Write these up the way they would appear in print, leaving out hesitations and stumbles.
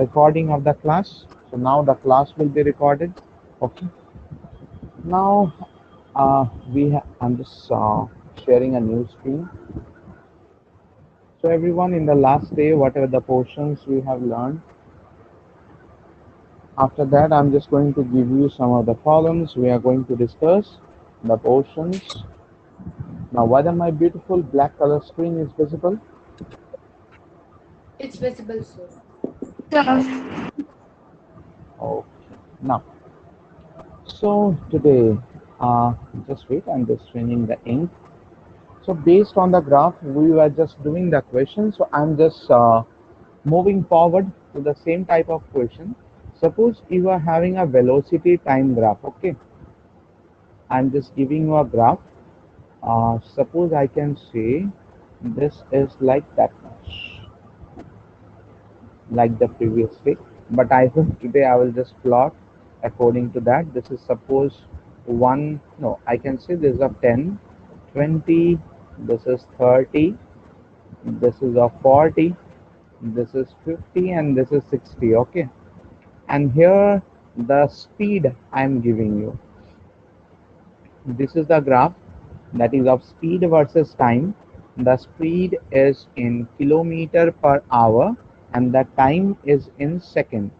recording of the class. So now the class will be recorded. Okay. Now I'm just sharing a new screen. So everyone, in the last day, whatever the portions we have learned, after that I'm just going to give you some of the problems we are going to discuss, the portions. Now whether my beautiful black color screen is visible? It's visible, sir. Okay. Now, so today, just wait, I'm just training the ink. So based on the graph, we were just doing the question. So I'm just moving forward to the same type of question. Suppose you are having a velocity time graph. Okay, I'm just giving you a graph. Suppose I can say this is like that much, like the previous day. But I hope today I will just plot according to that. This is suppose one. No, I can say this is a 10, 20. This is 30. This is a 40, this is 50, and this is 60. Okay, and here the speed I'm giving you, this is the graph that is of speed versus time. The speed is in kilometer per hour and the time is in second.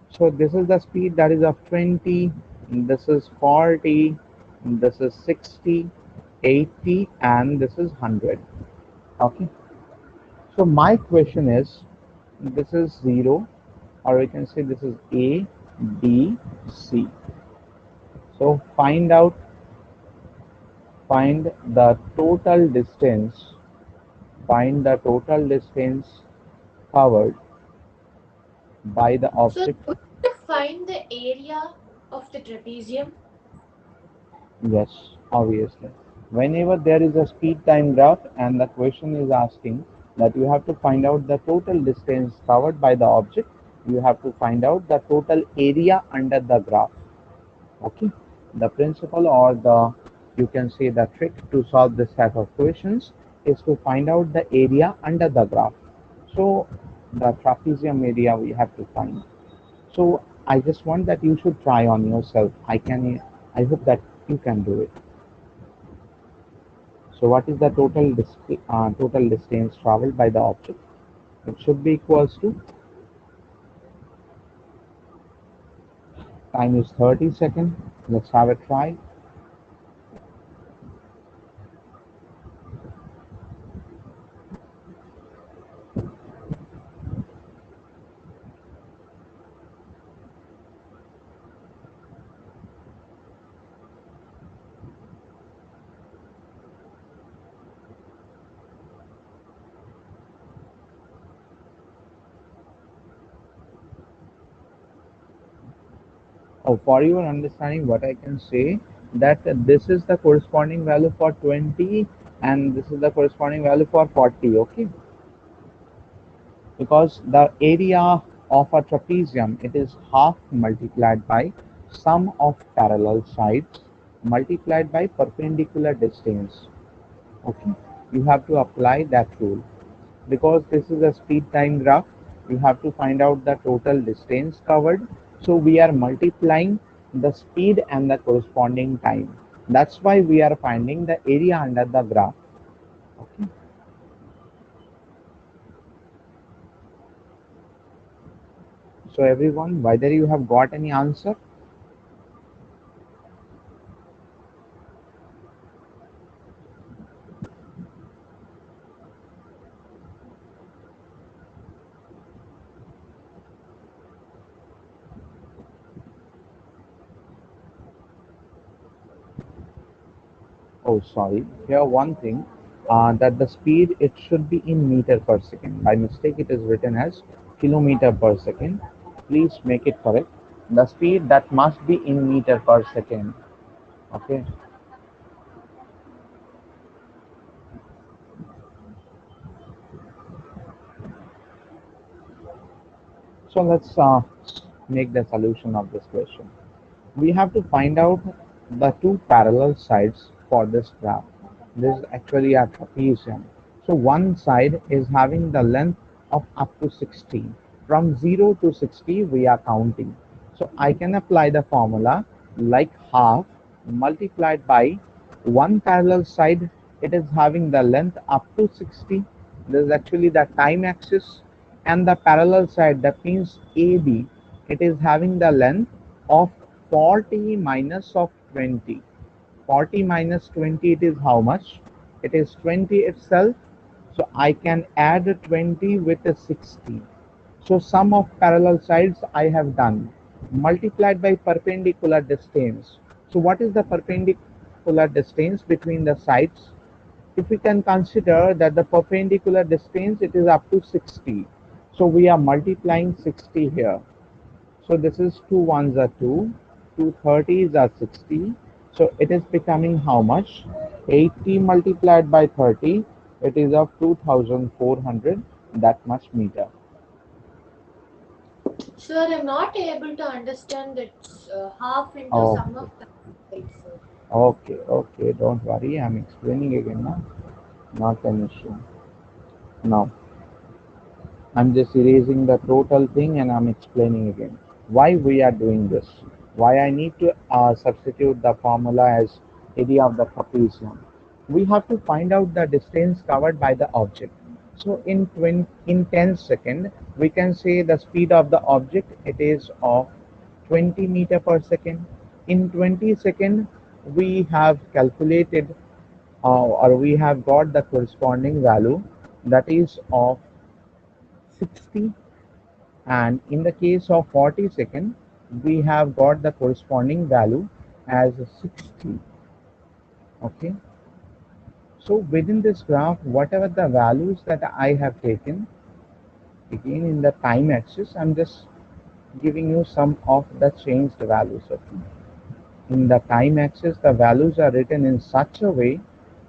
So this is the speed that is of 20, this is 40, this is 60, 80, and this is 100. Okay, so my question is, this is 0, or we can say this is A, B, C. So find the total distance, find the total distance covered by the So object. we have to find the area of the trapezium. Yes, obviously. Whenever there is a speed time graph and the question is asking that you have to find out the total distance covered by the object, you have to find out the total area under the graph. Okay, the principle, or the, you can say, the trick to solve this type of questions is to find out the area under the graph. So the trapezium area we have to find. So I just want that you should try on yourself. I hope that you can do it. So what is the total distance traveled by the object? It should be equals to, time is 30 seconds. Let's have a try. Oh, for your understanding, what I can say, that this is the corresponding value for 20 and this is the corresponding value for 40. Okay, because the area of a trapezium, it is half multiplied by sum of parallel sides multiplied by perpendicular distance. Okay, you have to apply that rule. Because this is a speed time graph, you have to find out the total distance covered. So we are multiplying the speed and the corresponding time. That's why we are finding the area under the graph. Okay. So everyone, whether you have got any answer? Oh, sorry. Here one thing, that the speed, it should be in meter per second. By mistake, it is written as kilometer per second. Please make it correct. The speed that must be in meter per second. Okay. So let's make the solution of this question. We have to find out the two parallel sides for this graph. This is actually a trapezium. So one side is having the length of up to 60. From 0 to 60 we are counting. So I can apply the formula like half multiplied by one parallel side. It is having the length up to 60. This is actually the time axis, and the parallel side, that means AB, it is having the length of 40 minus of 20. 40 minus 20, it is how much? It is 20 itself. So I can add 20 with a 60. So sum of parallel sides I have done, multiplied by perpendicular distance. So what is the perpendicular distance between the sides? If we can consider that the perpendicular distance, it is up to 60. So we are multiplying 60 here. So this is 2 ones are 2, 2 30s are 60. So it is becoming how much? 80 multiplied by 30, it is of 2400, that much meter. Sir, I'm not able to understand that half into sum Okay, of the sides, sir. okay, don't worry, I'm explaining again now, not an issue. Now, I'm just erasing the total thing and I'm explaining again why we are doing this. Why I need to substitute the formula as area of the trapezium. We have to find out the distance covered by the object. So in 10 seconds, we can say the speed of the object, it is of 20 meter per second. In 20 seconds, we have calculated or we have got the corresponding value, that is of 60, and in the case of 40 second we have got the corresponding value as 60. Okay, so within this graph, whatever the values that I have taken, again in the time axis, I'm just giving you some of the changed values. Okay, in the time axis the values are written in such a way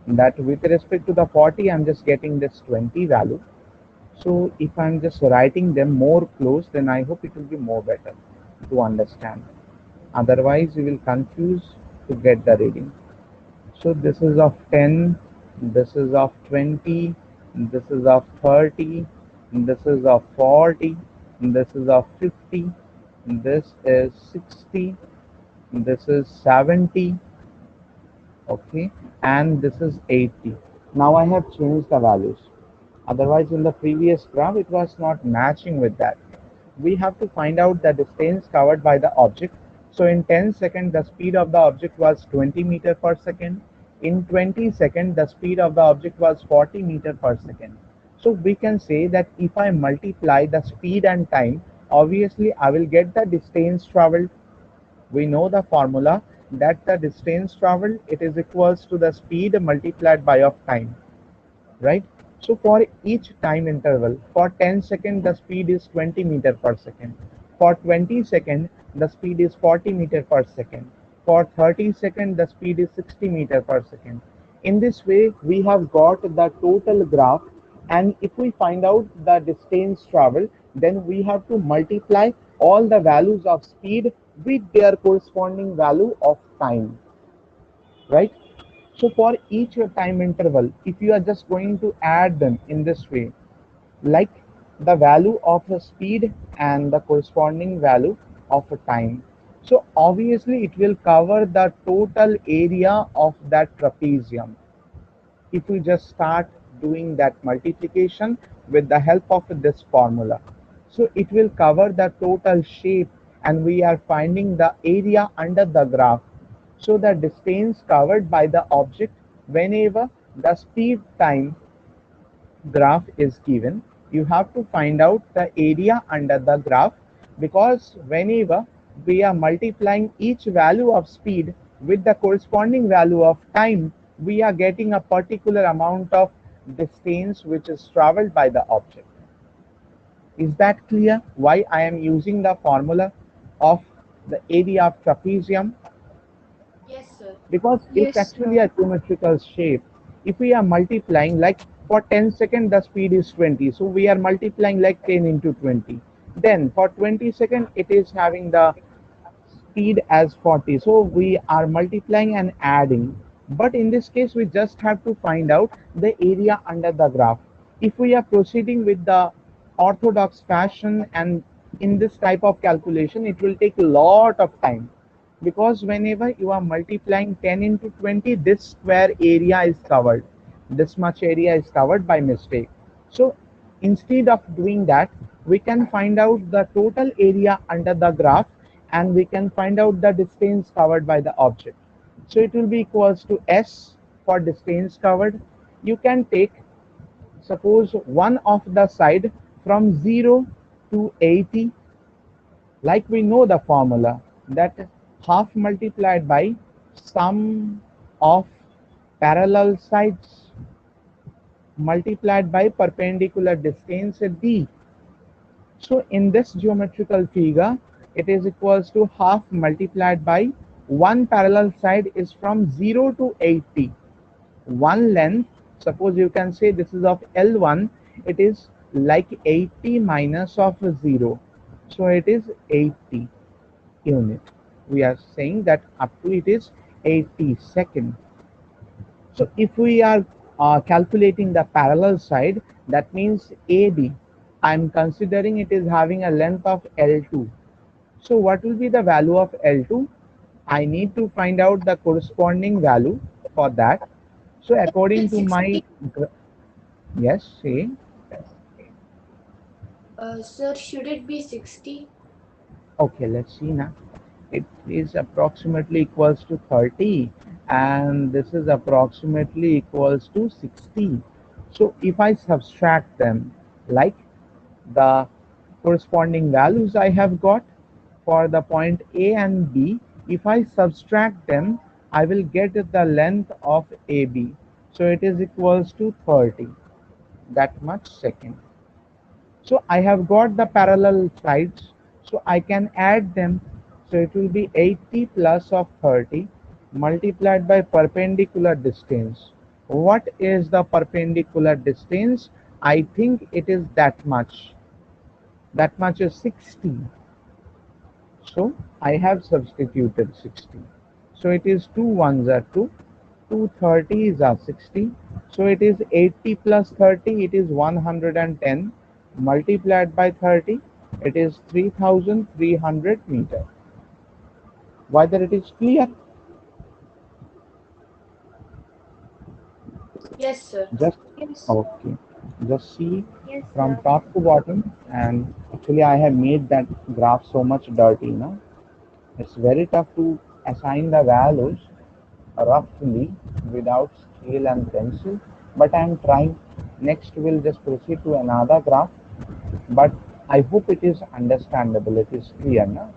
that with respect to the 40, I'm just getting this 20 value. So if I'm just writing them more close, then I hope it will be more better to understand. Otherwise, you will confuse to get the reading. So this is of 10, this is of 20, this is of 30, this is of 40, this is of 50, this is 60, this is 70, okay, and this is 80. Now I have changed the values. Otherwise, in the previous graph, it was not matching with that. We have to find out the distance covered by the object. So in 10 seconds, the speed of the object was 20 meter per second. In 20 seconds, the speed of the object was 40 meter per second. So we can say that if I multiply the speed and time, obviously I will get the distance traveled. We know the formula that the distance traveled, it is equals to the speed multiplied by of time, right? So for each time interval, for 10 seconds the speed is 20 meter per second. For 20 seconds the speed is 40 meter per second. For 30 seconds the speed is 60 meter per second. In this way we have got the total graph, and if we find out the distance traveled, then we have to multiply all the values of speed with their corresponding value of time, right? So for each time interval, if you are just going to add them in this way, like the value of a speed and the corresponding value of a time, so obviously it will cover the total area of that trapezium. If we just start doing that multiplication with the help of this formula, so it will cover the total shape, and we are finding the area under the graph. So the distance covered by the object whenever the speed time graph is given, you have to find out the area under the graph, because whenever we are multiplying each value of speed with the corresponding value of time, we are getting a particular amount of distance which is traveled by the object. Is that clear why I am using the formula of the area of trapezium? Yes, sir. Because it's Yes, actually sir. a geometrical shape. If we are multiplying, like for 10 seconds the speed is 20, so we are multiplying like 10 into 20. Then for 20 seconds it is having the speed as 40, so we are multiplying and adding. But in this case we just have to find out the area under the graph. If we are proceeding with the orthodox fashion, and in this type of calculation it will take a lot of time, because whenever you are multiplying 10 into 20, this square area is covered, this much area is covered by mistake. So instead of doing that, we can find out the total area under the graph, and we can find out the distance covered by the object. So it will be equals to S for distance covered. You can take, suppose, one of the side from 0 to 80, like we know the formula, that half multiplied by sum of parallel sides multiplied by perpendicular distance D. So in this geometrical figure, it is equals to half multiplied by one parallel side is from 0 to 80. One length, suppose you can say this is of L1, it is like 80 minus of 0. So it is 80 unit. We are saying that up to it is 80 second. So if we are calculating the parallel side, that means AB, I am considering it is having a length of L2. So what will be the value of L2? I need to find out the corresponding value for that. So according to my, 60. yes, say, Sir, should it be 60? okay, let's see now. It is approximately equals to 30, and this is approximately equals to 60. So if I subtract them, like the corresponding values I have got for the point A and B, if I subtract them, I will get the length of AB. So it is equals to 30, that much second. So I have got the parallel sides, so I can add them. So it will be 80 plus of 30 multiplied by perpendicular distance. What is the perpendicular distance? I think it is that much. That much is 60. So I have substituted 60. So it is 2 ones are 2, 2 30s are 60. So it is 80 plus 30, it is 110 multiplied by 30, it is 3300 meter. Whether it is clear? Yes, sir. Just Yes. okay. Just see Yes, from sir. top to bottom, and actually I have made that graph so much dirty now. It's very tough to assign the values roughly without scale and pencil, but I am trying. Next we'll just proceed to another graph, but I hope it is understandable, it is clear now.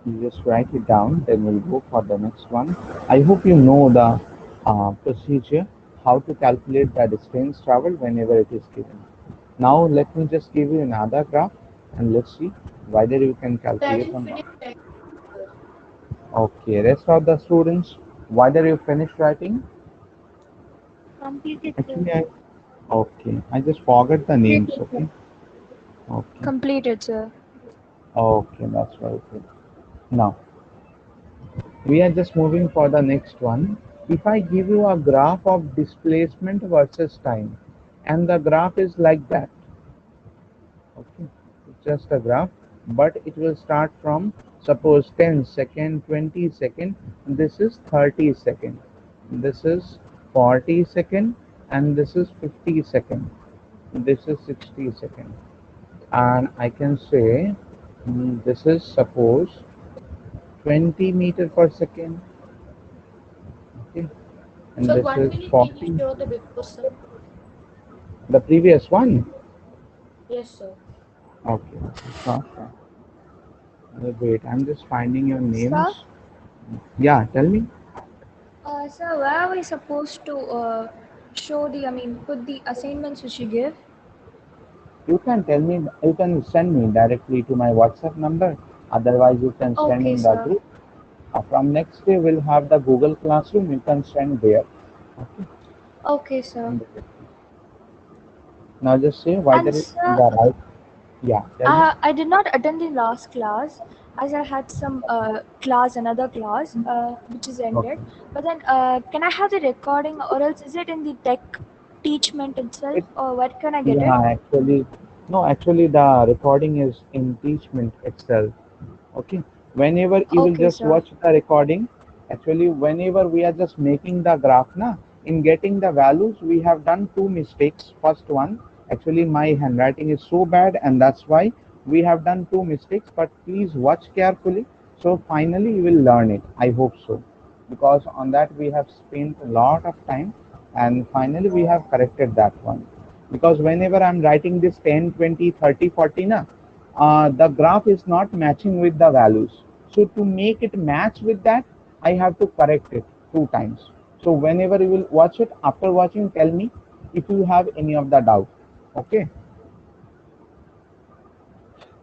You just write it down, then we'll go for the next one. I hope you know the procedure, how to calculate the distance traveled whenever it is given. Now let me just give you another graph, and let's see whether you can I calculate didn't or not. finish that, sir. Okay, rest of the students, whether you finished writing? Completed, sir. Actually, okay, I just forgot the names. Completed, sir. Okay, okay, Completed, sir. okay, that's very good. Now we are just moving for the next one. If I give you a graph of displacement versus time, and the graph is like that, okay, it's just a graph, but it will start from, suppose, 10 second, 20 second, this is 30 second, this is 40 second, and this is 50 second, this is 60 second, and I can say this is, suppose, 20 meter per second, okay, and So this one is minute, can you 40. show the before, sir? The previous one, Yes, sir. okay, sure, sure. Wait, I'm just finding your Sir, names. Yeah, tell me. sir, where are we supposed to show the, put the assignments which you give? You can tell me, you can send me directly to my WhatsApp number. Otherwise, you can send Okay, in the sir. group. From next day, we'll have the Google Classroom. You can send there. Okay. Okay, sir. Now just say whether And in sir, the right. Yeah, tell me. I did not attend the last class. as I had some another class which is ended. Okay. But then, can I have the recording, or else is it in the tech teachment itself, It, or where can I get it? yeah, actually, no, actually the recording is in teachment itself. Okay. Whenever you will Okay, just sir. watch the recording, actually, whenever we are just making the graph, na, in getting the values, we have done two mistakes. First one, actually, my handwriting is so bad, and that's why we have done two mistakes. But please watch carefully. So finally, you will learn it. I hope so, because on that we have spent a lot of time, and finally we have corrected that one. Because whenever I'm writing this 10, 20, 30, 40, na, the graph is not matching with the values. So to make it match with that, I have to correct it two times. So whenever you will watch it, after watching, tell me if you have any of the doubt. Okay.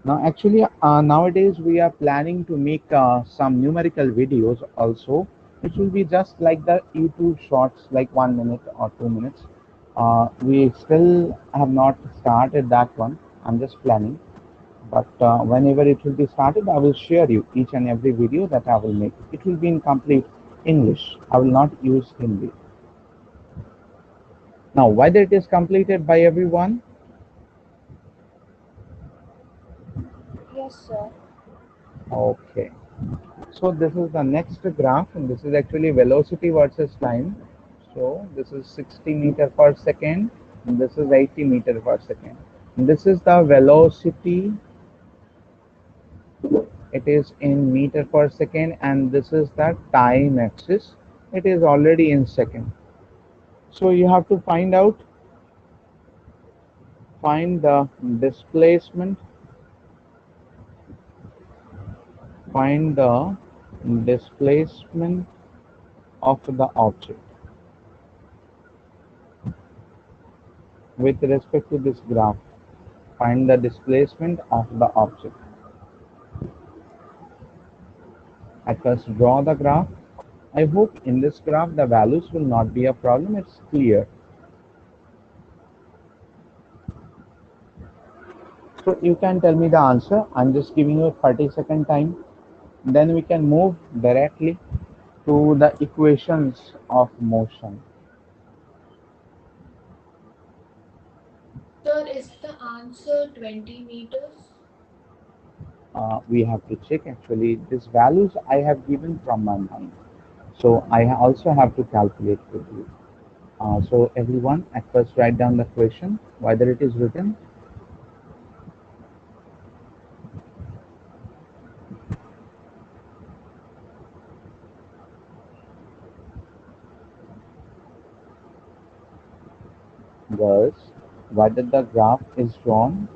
Now, actually, nowadays we are planning to make some numerical videos also, which will be just like the YouTube shorts, like 1 minute or 2 minutes. We still have not started that one. I'm just planning. But whenever it will be started, I will share you each and every video that I will make. It will be in complete English. I will not use Hindi. Now, whether it is completed by everyone, Yes, sir. okay. So this is the next graph, and this is actually velocity versus time. So this is 60 meter per second, and this is 80 meter per second. And this is the velocity. It is in meter per second, and this is the time axis. It is already in second. So you have to find the displacement, find the displacement of the object with respect to this graph. Find the displacement of the object. At first draw the graph. I hope in this graph the values will not be a problem. It's clear. So you can tell me the answer. I'm just giving you a 30-second time. Then we can move directly to the equations of motion. Sir, is the answer 20 meters? We have to check actually these values I have given from my mind. So I also have to calculate with you. So everyone at first write down the question, whether it is written. Girls, whether the graph is drawn.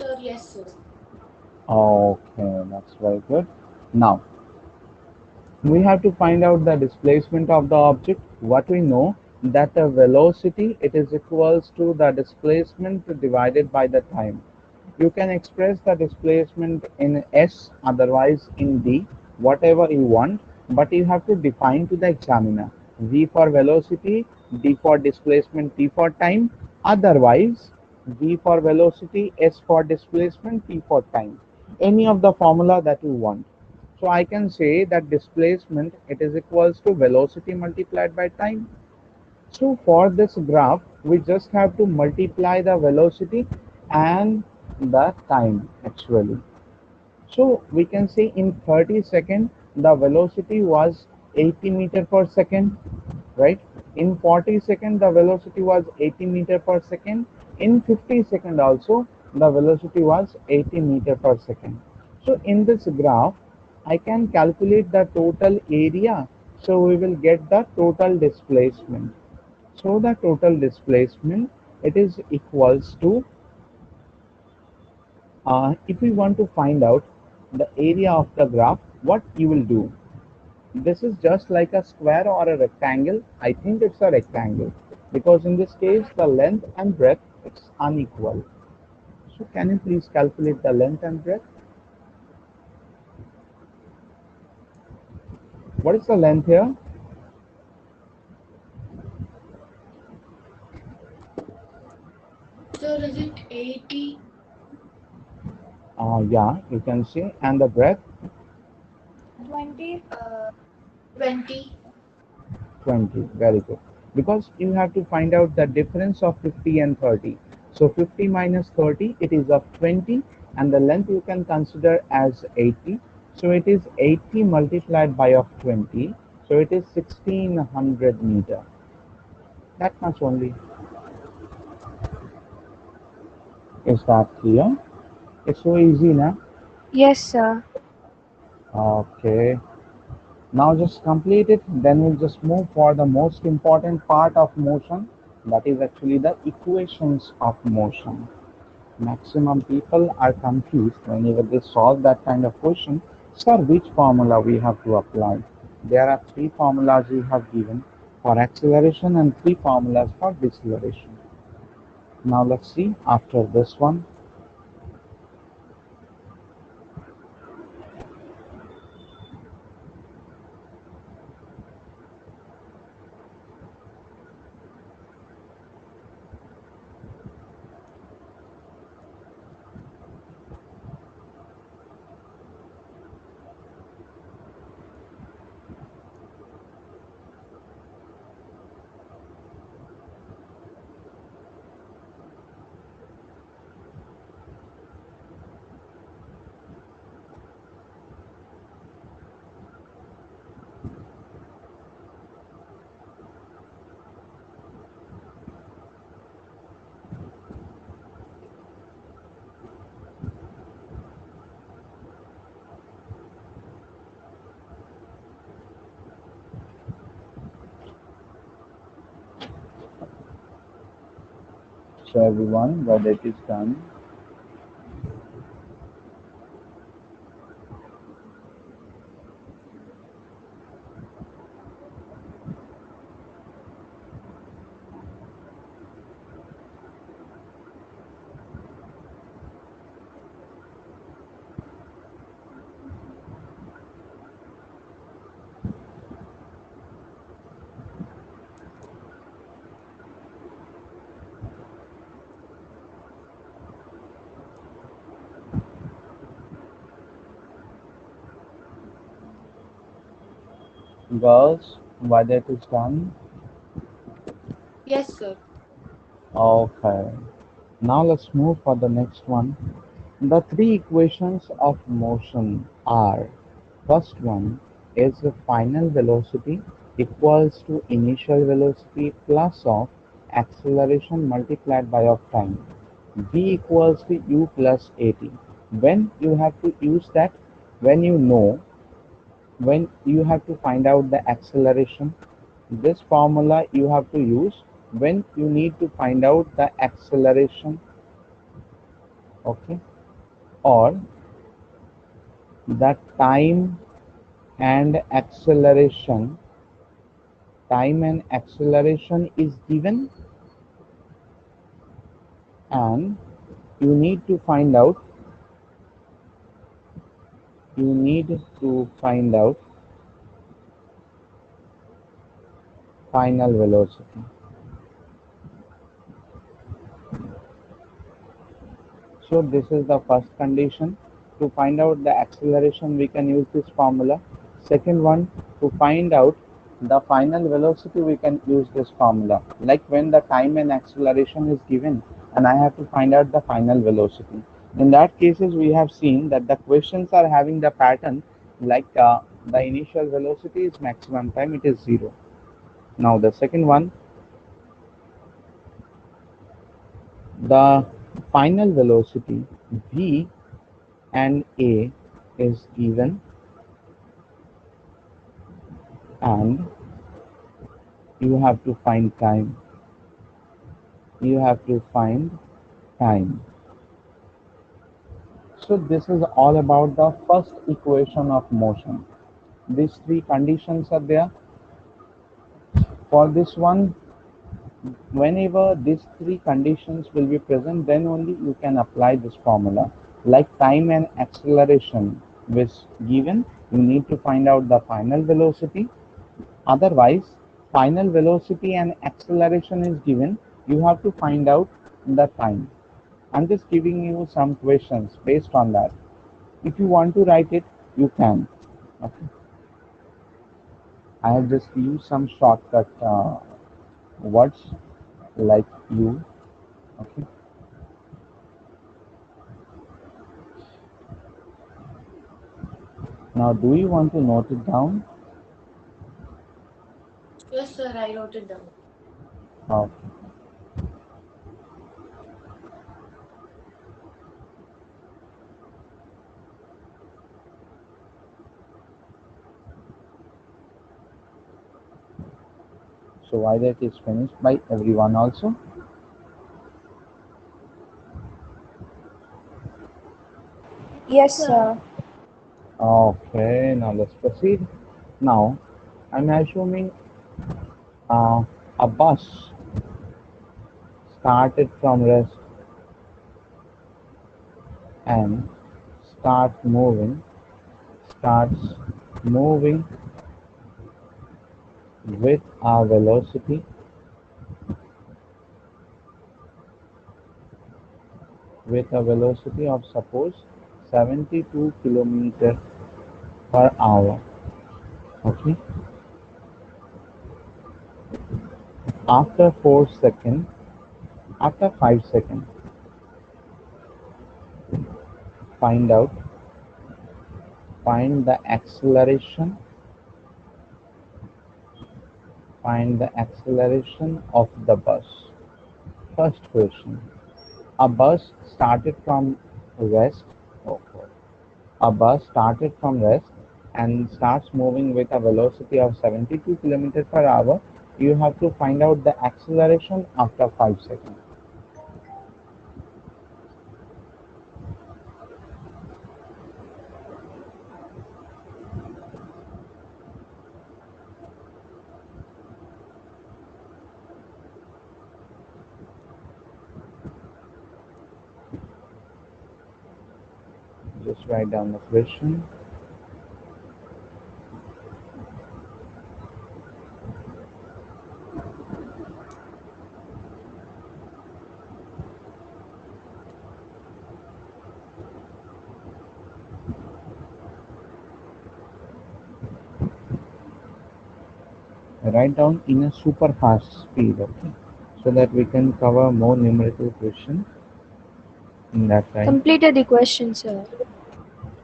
Sir, yes, sir. Okay, that's very good. Now we have to find out the displacement of the object. What we know, that the velocity, it is equals to the displacement divided by the time. You can express the displacement in s, otherwise in d, whatever you want, but you have to define to the examiner. V for velocity, d for displacement, t for time, otherwise v for velocity, s for displacement, t for time, any of the formula that you want. So I can say that displacement, it is equals to velocity multiplied by time. So for this graph, we just have to multiply the velocity and the time actually. So we can say in 30 seconds, the velocity was 80 meter per second, right? In 40 seconds, the velocity was 80 meter per second. In 50 seconds also, the velocity was 80 meter per second. So in this graph, I can calculate the total area So we will get the total displacement. So the total displacement, it is equals to, if we want to find out the area of the graph, what you will do? This is just like a square or a rectangle. I think it's a rectangle because in this case the length and breadth, it's unequal. So can you please calculate the length and breadth? What is the length here? Sir, is it 80? Yeah, you can see. And the breadth? 20. 20. 20. Very good. Because you have to find out the difference of 50 and 30. So 50 minus 30, it is of 20, and the length you can consider as 80. So it is 80 multiplied by of 20. So it is 1600 meter. That much only. Is that clear? It's so easy now. Yes, sir. Okay. Now just complete it, then we'll just move for the most important part of motion, that is actually the equations of motion. Maximum people are confused whenever they solve that kind of question. Sir, which formula we have to apply? There are three formulas we have given for acceleration and three formulas for deceleration. Now let's see after this one. So everyone, that it is done. Girls, whether it is done. Yes, sir. Okay. Now let's move for the next one. The three equations of motion are, first one is the final velocity equals to initial velocity plus of acceleration multiplied by of time. V equals to u plus at. When you have to use that? When you know, when you have to find out the acceleration, this formula you have to use when you need to find out the acceleration. Okay. Or the and acceleration time and acceleration is given, and you need to find out you need to find out final velocity. So this is the first condition. To find out the acceleration, we can use this formula. Second one, to find out the final velocity, we can use this formula. Like when the time and acceleration is given, and I have to find out the final velocity. In that cases, we have seen that the questions are having the pattern like the initial velocity is maximum time, it is 0. Now the second one, the final velocity v and a is given, and you have to find time. You have to find time. So this is all about the first equation of motion. These three conditions are there. For this one, whenever these three conditions will be present, then only you can apply this formula. Like time and acceleration was given, you need to find out the final velocity. Otherwise, final velocity and acceleration is given, you have to find out the time. I'm just giving you some questions based on that. If you want to write it, you can. Okay. I have just used some shortcut words like you. Okay. Now, do you want to note it down? Yes, sir, I wrote it down. Okay. So either it is finished by everyone also. Yes, sir. Okay, now let's proceed. Now, I'm assuming a bus started from rest and starts moving with a velocity of suppose 72 kilometer per hour. Okay. After 4 seconds, after 5 seconds, find the acceleration, of the bus. First question: a bus started from rest. Okay. A bus started from rest and starts moving with a velocity of 72 km per hour. You have to find out the acceleration after 5 seconds. Just write down the question. Write down in a super fast speed, okay, so that we can cover more numerical questions in that time. Completed the question, sir.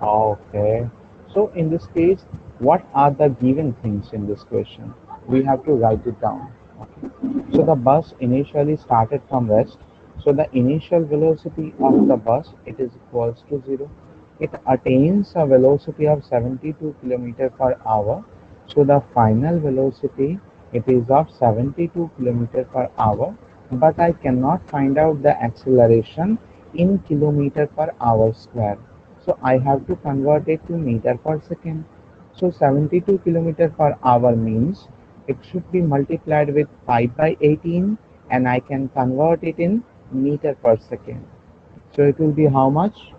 Okay. So in this case, what are the given things in this question? We have to write it down. Okay. So the bus initially started from rest. So the initial velocity of the bus, it is equals to 0. It attains a velocity of 72 km per hour. So the final velocity, it is of 72 km per hour. But I cannot find out the acceleration in kilometer per hour square. So I have to convert it to meter per second. So 72 kilometer per hour means it should be multiplied with 5 by 18 and I can convert it in meter per second. So it will be how much?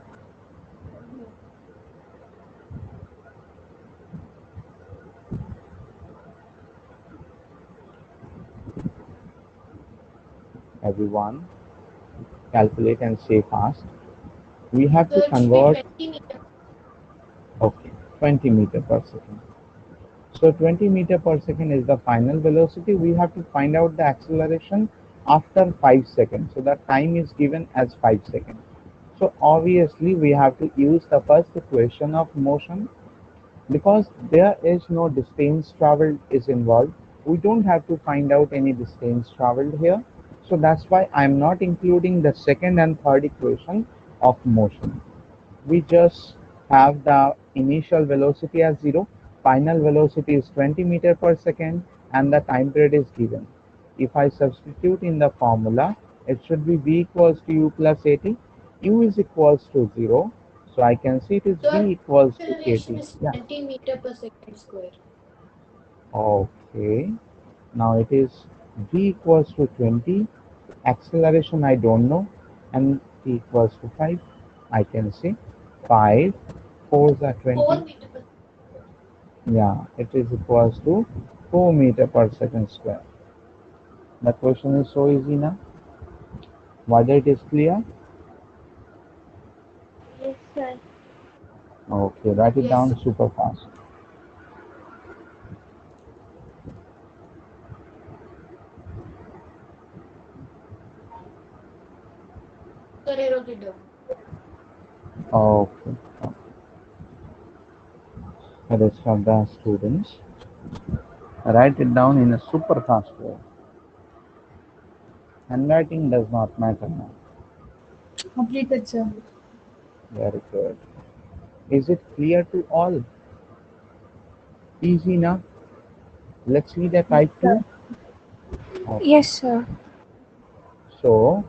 Everyone, calculate and say fast. We have So to it should be convert, 20 meters. okay, 20 meter per second. So 20 meter per second is the final velocity. We have to find out the acceleration after 5 seconds. So the time is given as 5 seconds. So obviously we have to use the first equation of motion because there is no distance traveled is involved. We don't have to find out any distance traveled here. So that's why I'm not including the second and third equation of motion. We just have the initial velocity as 0. final velocity is 20 meter per second, and the time period is given. If I substitute in the formula, it should be v equals to u plus at. U is equals to 0, so I can see it is The v equals to acceleration at. is Yeah. 20 meter per second square. Okay. Now it is v equals to 20. Acceleration I don't know, and t equals to 5. I can see 5. 4s are 4 20. meter per second. Yeah, it is equals to 4 meter per second square. The question is so easy now. Whether it is clear? Yes, sir. Okay, write it Yes, down sir. super fast. Sir, I wrote it down. Okay. Rest of the students, write it down in a super fast way. Handwriting does not matter now. Completed, sir. Very good. Is it clear to all? Easy now. Let's see the type 2. Okay. Yes, sir. So,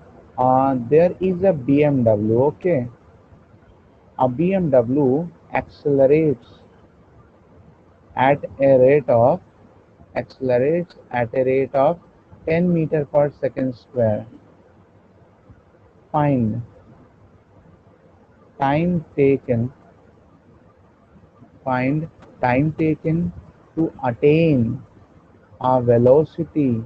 there is a BMW, okay? A BMW at a rate of accelerates at a rate of 10 meter per second square. Find time taken. Find time taken to attain a velocity.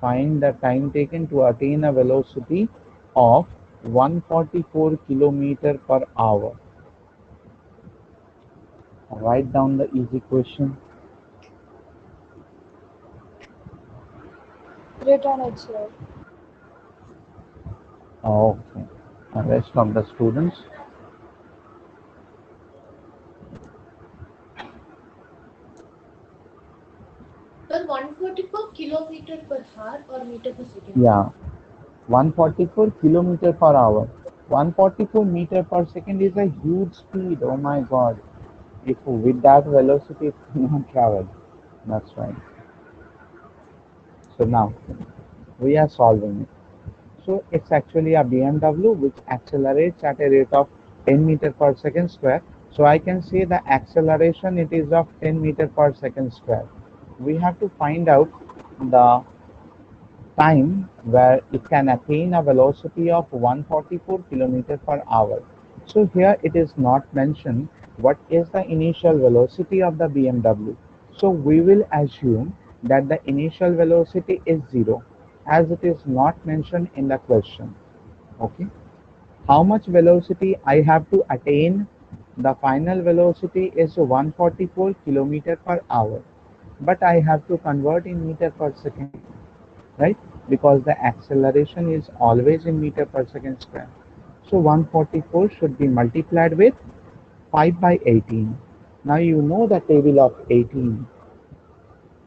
Find the time taken to attain a velocity of 144 kilometer per hour. Write down the easy question. Written it, sir. Okay. The rest of the students. Sir, 144 kilometer per hour or meter per second? Yeah. 144 kilometer per hour. 144 meter per second is a huge speed. Oh my God. If with that velocity it cannot travel. That's right. So now we are solving it. So it's actually a BMW which accelerates at a rate of 10 meter per second square. So I can say the acceleration it is of 10 meter per second square. We have to find out the time where it can attain a velocity of 144 km per hour. So here it is not mentioned what is the initial velocity of the BMW. So we will assume that the initial velocity is 0 as it is not mentioned in the question. Okay. How much velocity I have to attain? The final velocity is 144 km per hour, but I have to convert in meter per second, right? Because the acceleration is always in meter per second square. So 144 should be multiplied with 5 by 18. Now you know the table of 18.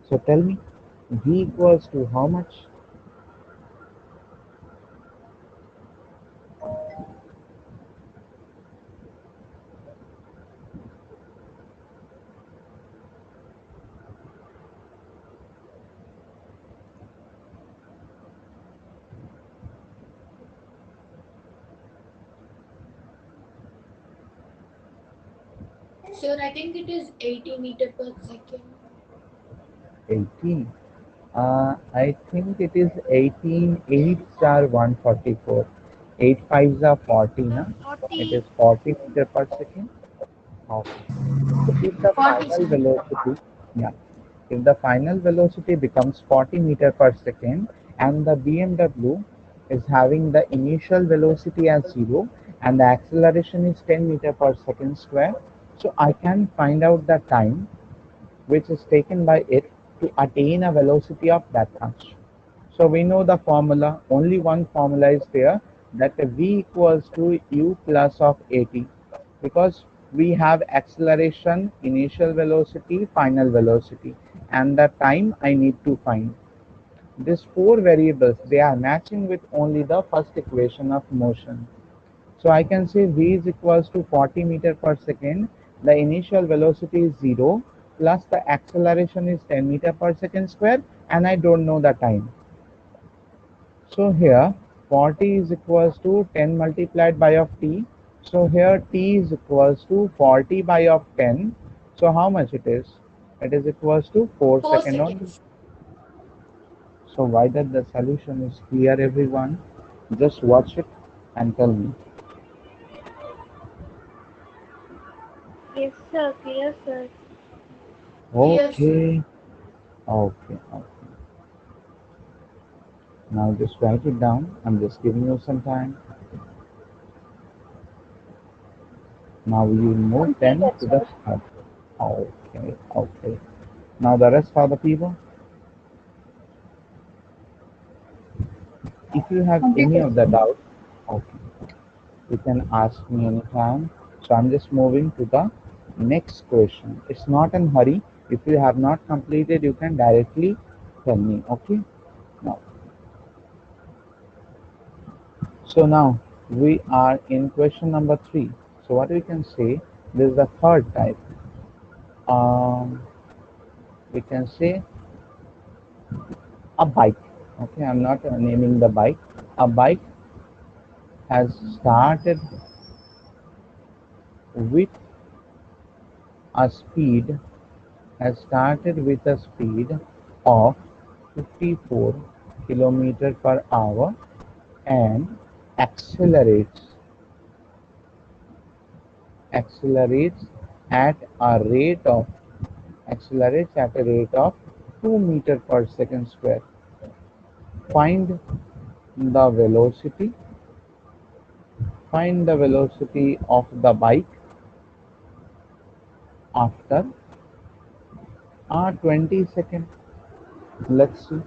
So tell me, V equals to how much? Sir, I think it is 80 meter per second. 18. I think it is 18. 8s are 144. 8 5s are 40. Na? It 40. is 40 meter per second. Okay. So if the 40, final sir. velocity, yeah, if the final velocity becomes 40 meter per second and the BMW is having the initial velocity as 0 and the acceleration is 10 meter per second square, so I can find out the time which is taken by it to attain a velocity of that much. So we know the formula, only one formula is there, that v equals to u plus of at, because we have acceleration, initial velocity, final velocity, and the time I need to find. These four variables, they are matching with only the first equation of motion. So I can say v is equals to 40 meter per second. The initial velocity is 0. plus the acceleration is 10 meter per second square, and I don't know the time. So here 40 is equals to 10 multiplied by of t. So here t is equals to 40 by of 10. So how much it is? It is equals to 4 4 seconds only. seconds. So why that the solution is clear, everyone? Just watch it and tell me. Yes, sir. Clear, sir. Yes. Okay. Okay. Now just write it down. I'm just giving you some time. Now we move then Completed, to the sir. start. Okay. Now the rest are the people. If you have any Completed. of the doubt, okay, you can ask me anytime. So I'm just moving to the next question. It's not in hurry. If you have not completed, you can directly tell me. Okay. Now, so now we are in question number 3. So what we can say, this is the third type. We can say a bike. Okay, I'm not naming the bike. A bike has started with a speed of 54 kilometer per hour and accelerates accelerates at a rate of accelerates at a rate of 2 meter per second square. Find the velocity find the velocity of the bike after 20 seconds. Let's see.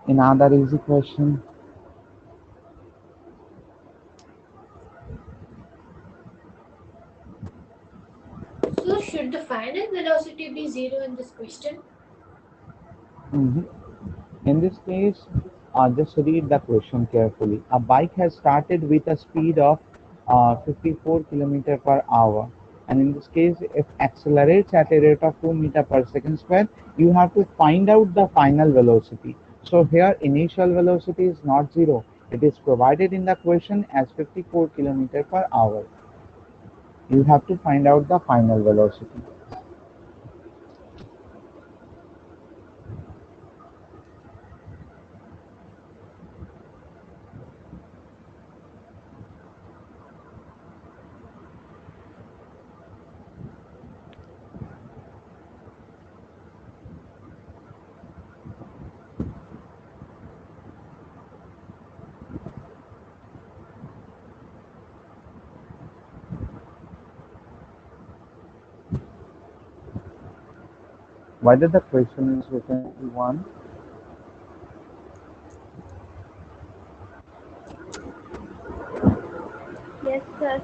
Another easy question. So should the final velocity be 0 in this question? Mhm. In this case, just read the question carefully. A bike has started with a speed of 54 kilometer per hour, and in this case, it accelerates at a rate of 2 meter per second square. You have to find out the final velocity. So here, initial velocity is not zero. It is provided in the question as 54 kilometer per hour. You have to find out the final velocity. Why did the question is written one? Yes, sir.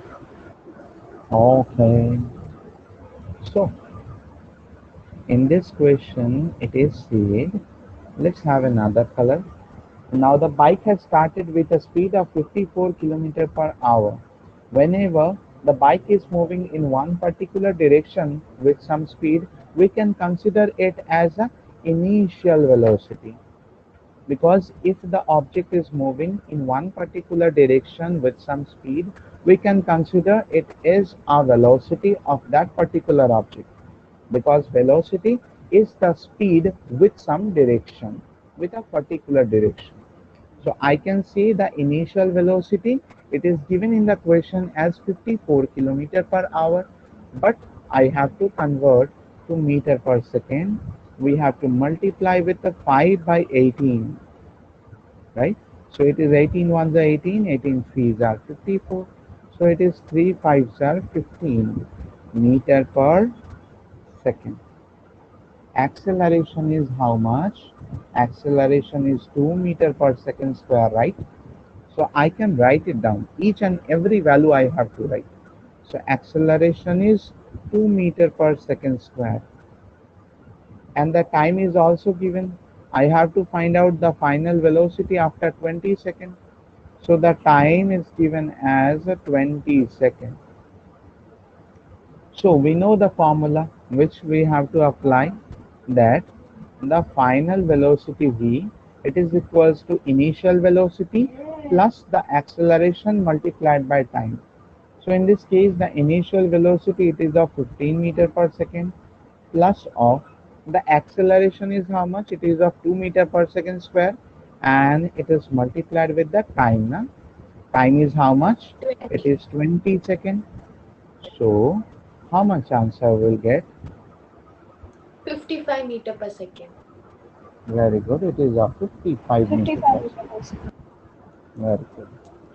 Okay. So in this question, it is said, let's have another color. Now the bike has started with a speed of 54 km per hour. Whenever the bike is moving in one particular direction with some speed, we can consider it as a initial velocity. Because if the object is moving in one particular direction with some speed, we can consider it is a velocity of that particular object, because velocity is the speed with some direction, with a particular direction. So I can say the initial velocity, it is given in the question as 54 kilometer per hour, but I have to convert to meter per second. We have to multiply with the 5 by 18, right? So it is 18 ones are 18, 18 threes are 54. So it is 3 fives are 15 meter per second. Acceleration is how much? Acceleration is 2 meter per second square, right? So I can write it down. Each and every value I have to write. So acceleration is 2 meter per second square. And the time is also given. I have to find out the final velocity after 20 seconds. So the time is given as a 20 seconds. So we know the formula which we have to apply, that the final velocity v, it is equals to initial velocity plus the acceleration multiplied by time. So in this case the initial velocity, it is of 15 meter per second, plus of the acceleration is how much, it is of 2 meter per second square, and it is multiplied with the time. Na? Time is how much? It 20. is 20 seconds. So how much answer will get? 55 meter per second. Very good. It is of 55 meter 55 per meter second. per second. Very good.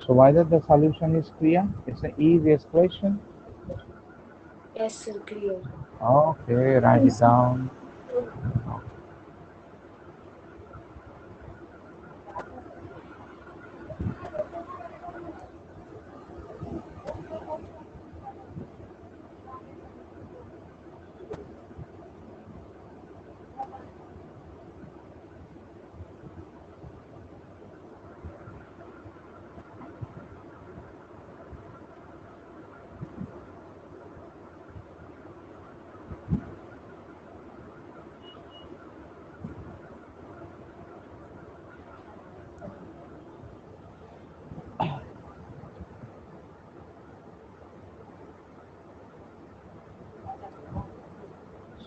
So whether the solution is clear? It's the easiest question. Yes, sir, clear. Okay, write it Yes. down.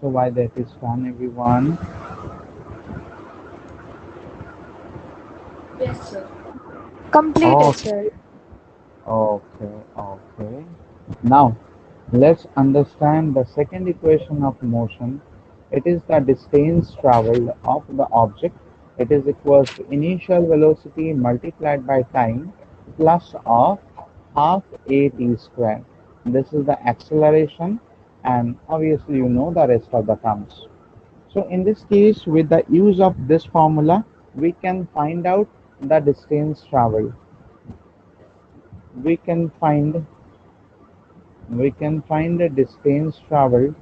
So why that is done, everyone? Yes, sir. Completed, Okay, sir. okay. Now let's understand the second equation of motion. It is the distance traveled of the object. It is equals to initial velocity multiplied by time plus of half at square. This is the acceleration, and obviously you know the rest of the terms. So in this case, with the use of this formula, we can find out the distance traveled. We can find the distance traveled.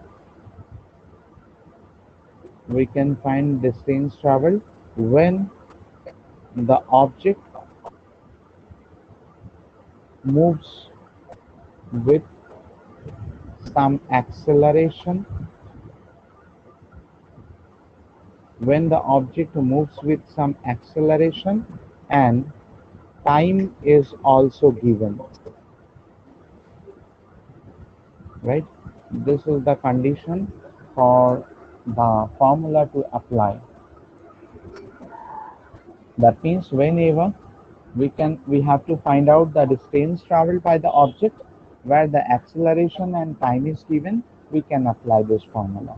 We can find distance traveled when the object moves with some acceleration. When the object moves with some acceleration and time is also given, right? This is the condition for the formula to apply. That means whenever we have to find out the distance traveled by the object where the acceleration and time is given, we can apply this formula.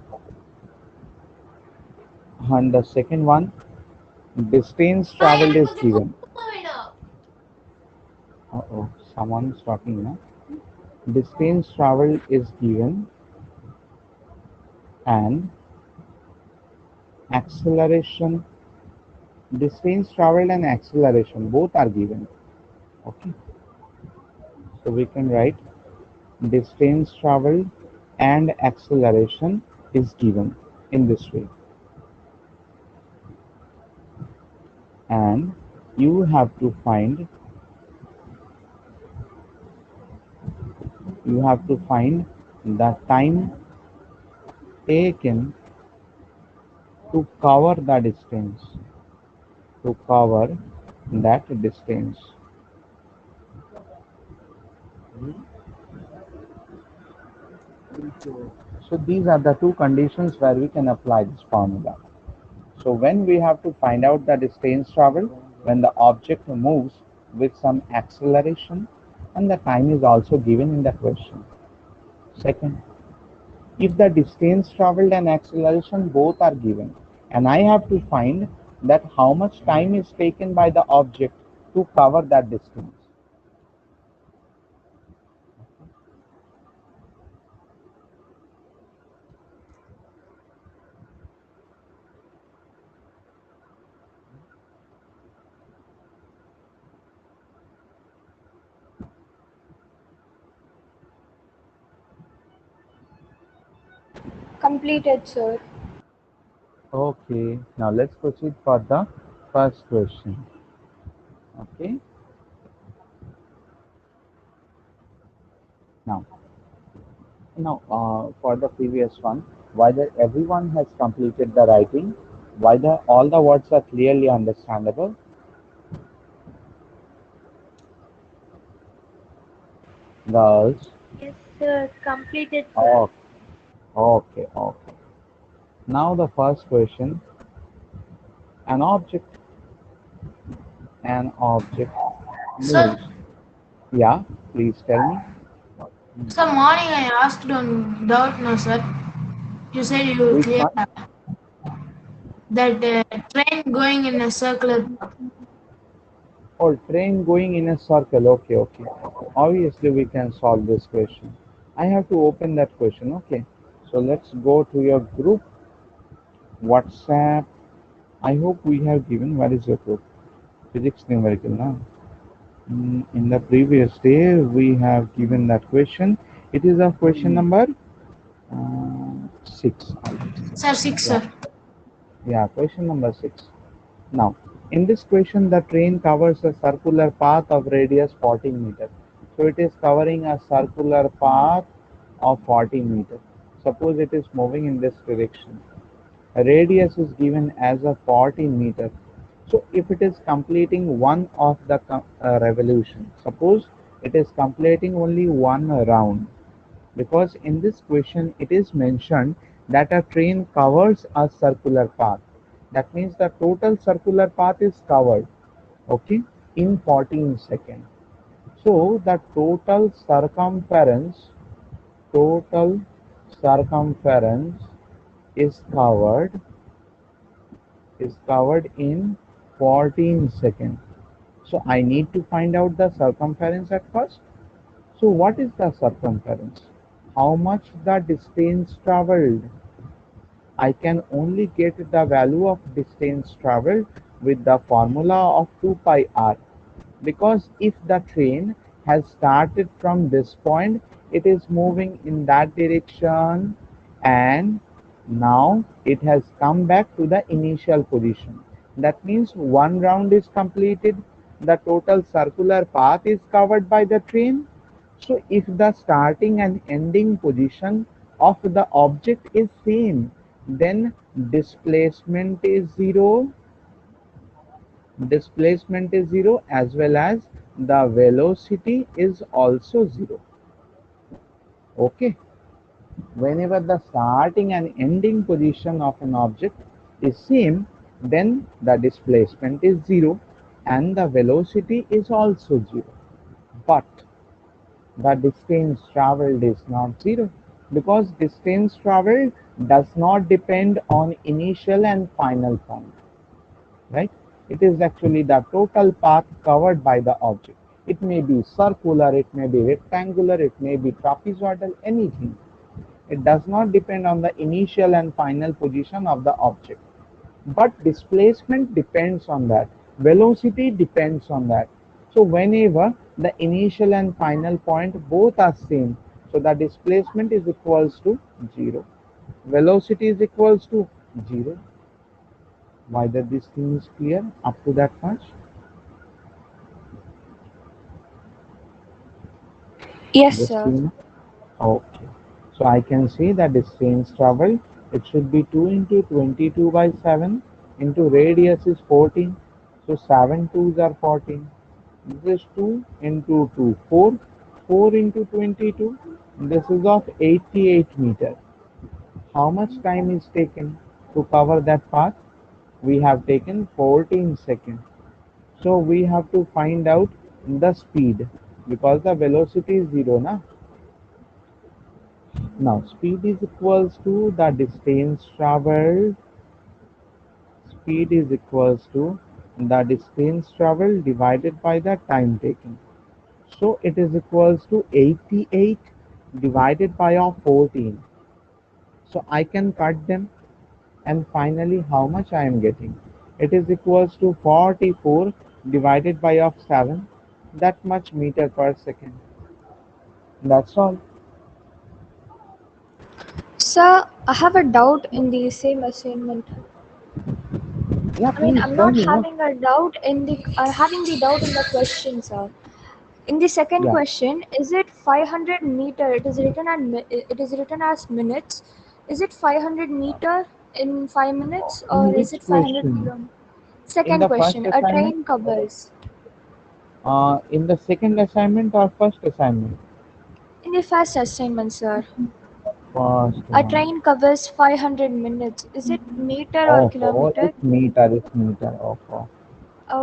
And the second one, distance traveled is given. Uh-oh, someone is talking now. Distance traveled is given and acceleration, distance traveled and acceleration both are given. Okay, so we can write distance traveled and acceleration is given in this way, and you have to find the time taken to cover the distance, to cover that distance. So these are the two conditions where we can apply this formula. So when we have to find out the distance traveled, when the object moves with some acceleration and the time is also given in the question. Second, if the distance traveled and acceleration both are given, and I have to find that how much time is taken by the object to cover that distance. Completed, sir. Okay, now let's proceed for the first question. Okay, Now, for the previous one, whether everyone has completed the writing, whether all the words are clearly understandable. Girls, Yes, sir. Completed, sir. oh, okay, okay. Now the first question, an object, Sir, moves. Yeah, please tell me. sir, morning I asked on doubt, no, sir. You said you will Which clear one? that train going in a circular path. Oh, train going in a circle. Okay, okay. Obviously, we can solve this question. I have to open that question. Okay. So let's go to your group, WhatsApp. I hope we have given what is your group? Physics numerical now. In the previous day, we have given that question. It is a question number 6, I think. Sir, six, Yeah, sir. yeah, question number 6. Now, in this question, the train covers a circular path of radius 40 meters. So it is covering a circular path of 40 meters. Suppose it is moving in this direction. A radius is given as a 40 meter. So if it is completing one of the revolution, suppose it is completing only one round, because in this question it is mentioned that a train covers a circular path. That means the total circular path is covered, okay, in 14 seconds. So the total circumference is covered in 14 seconds. So I need to find out the circumference at first. So what is the circumference? How much the distance traveled? I can only get the value of distance traveled with the formula of 2 pi r, because if the train has started from this point, it is moving in that direction, and now it has come back to the initial position. That means one round is completed, the total circular path is covered by the train. So if the starting and ending position of the object is same, then displacement is zero as well as the velocity is also zero. Okay, whenever the starting and ending position of an object is same, then the displacement is zero and the velocity is also zero. But the distance traveled is not zero, because distance traveled does not depend on initial and final point, right? It is actually the total path covered by the object. It may be circular, it may be rectangular, it may be trapezoidal, anything. It does not depend on the initial and final position of the object. But displacement depends on that. Velocity depends on that. So whenever the initial and final point both are same, so the displacement is equals to 0. Velocity is equals to 0. Whether this thing is clear up to that much? Yes, Just sir. give me. Okay. So I can say that distance traveled, it should be 2 into 22 by 7 into radius is 14. So 7 twos are 14. This is 2 into 2, 4. 4 into 22. This is of 88 meter. How much time is taken to cover that path? We have taken 14 seconds. So we have to find out the speed, because the velocity is 0 na. Now speed is equals to the distance traveled. Speed is equals to the distance traveled divided by the time taken. So it is equals to 88 divided by of 14. So I can cut them, and finally how much I am getting? It is equals to 44 divided by of 7. That much meter per second. That's all. Sir, I have a doubt in the same assignment. Yeah, I mean, please I'm tell not me what. having a doubt in the having the doubt in the question, sir. In the second Yeah. question, is it 500 meter? It is written as minutes. Is it 500 meter in 5 minutes, In or is which it 500 question? kilometers? In Second the first question, a assignment? train covers. In the second assignment or first assignment? In the first assignment, sir, First a one. train covers 500 minutes. Is it meter or Oh, kilometer? it's meter, it's meter. Oh.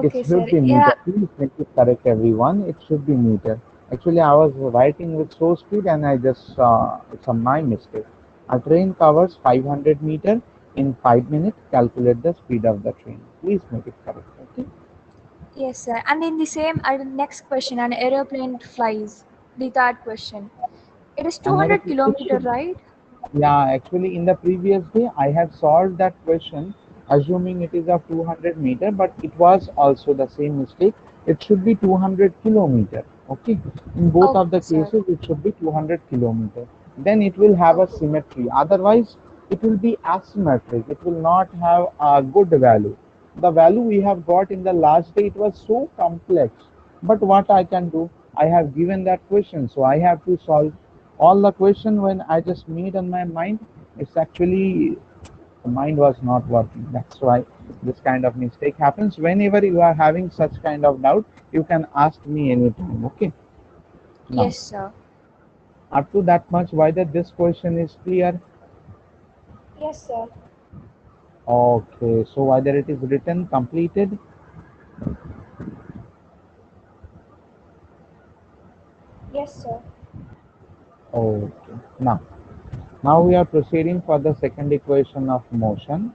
It Okay, should sir. be Yeah. meter. Please make it correct, everyone. It should be meter. Actually, I was writing with slow speed and I just, it's a my mistake. A train covers 500 meter in 5 minutes. Calculate the speed of the train. Please make it correct. Okay. Yes, sir. And in the same, next question, an aeroplane flies. The third question. It is Another, 200 it kilometer, should. right? Yeah, actually, in the previous day, I had solved that question assuming it is of 200 meter, but it was also the same mistake. It should be 200 kilometer. Okay, in both Okay, of the sir. cases, it should be 200 kilometer. Then it will have a Okay. symmetry. Otherwise, it will be asymmetric. It will not have a good value. The value we have got in the last day, it was so complex. But what I can do, I have given that question, so I have to solve all the question when I just made on my mind. It's actually the mind was not working. That's why this kind of mistake happens. Whenever you are having such kind of doubt, you can ask me anytime. Okay. Now, Yes, sir. up to that much, whether this question is clear. Yes, sir. Okay, so whether it is written completed. Yes, sir. Okay. Now we are proceeding for the second equation of motion.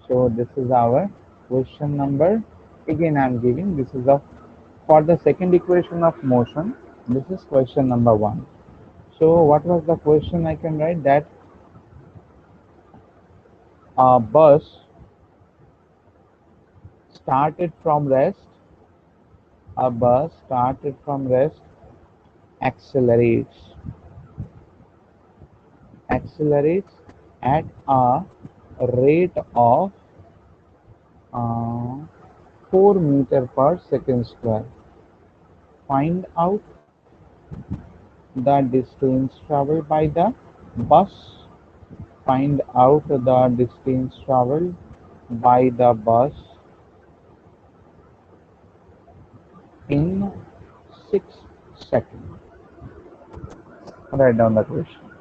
So this is our question number. Again, I am giving this is of for the second equation of motion. This is question number 1. So what was the question? I can write that a bus started from rest. A bus started from rest, accelerates, accelerates at a rate of uh, 4 meter per second square. Find out the distance traveled by the bus. Find out the distance traveled by the bus in 6 seconds. Write down the question.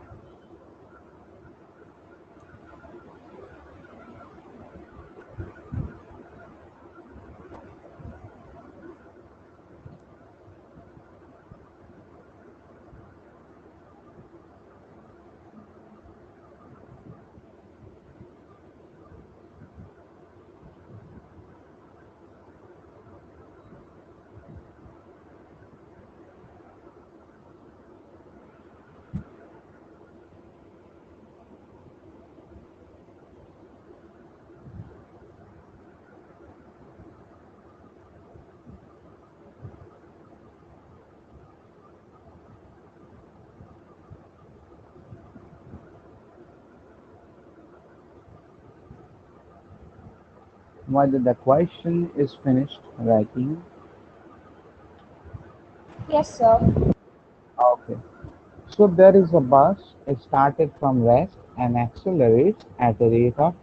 Whether the question is finished writing. Yes, sir. Okay. So there is a bus. It started from rest and accelerates at a rate of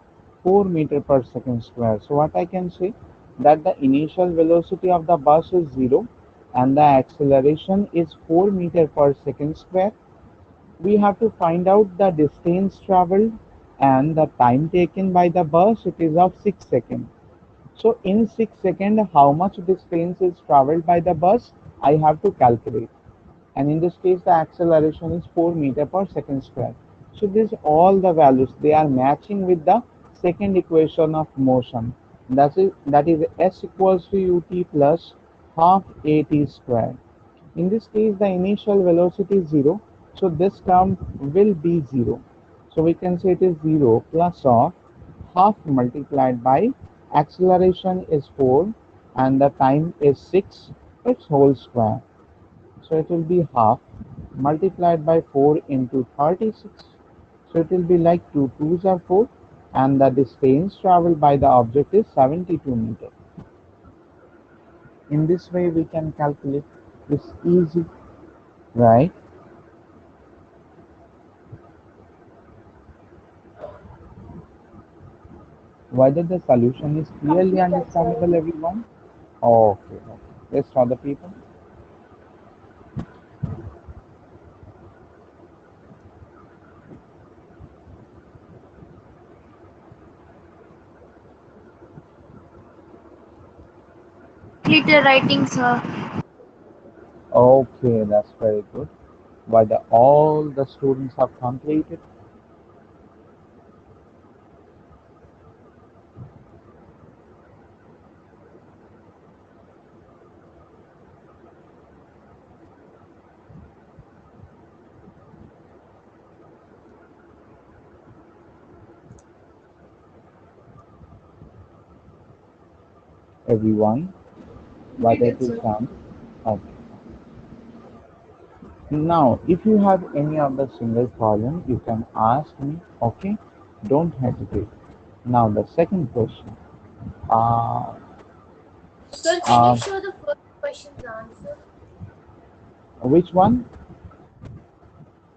4 meter per second square. So what I can say that the initial velocity of the bus is 0 and the acceleration is 4 meter per second square. We have to find out the distance traveled and the time taken by the bus. It is of 6 seconds. So in 6 seconds, how much distance is traveled by the bus? I have to calculate. And in this case, the acceleration is 4 meter per second square. So these all the values, they are matching with the second equation of motion. That is s equals to ut plus half at square. In this case, the initial velocity is 0. So this term will be 0. So we can say it is 0 plus of half multiplied by acceleration is 4 and the time is 6, its whole square. So it will be half multiplied by 4 into 36. So it will be like 2 2s are 4 and the distance traveled by the object is 72 meters. In this way we can calculate. It's easy, right? Whether the solution is clearly Completed, sir. understandable, everyone? Okay, okay. Let's try the people. Completed writing, sir. Okay, that's very good. Whether all the students have completed? Everyone? Whether it Completed, is sir. done? Okay. Now, if you have any other single problem, you can ask me, okay? Don't hesitate. Now, the second question. Uh, Sir, can you uh, show the first question's answer? which one?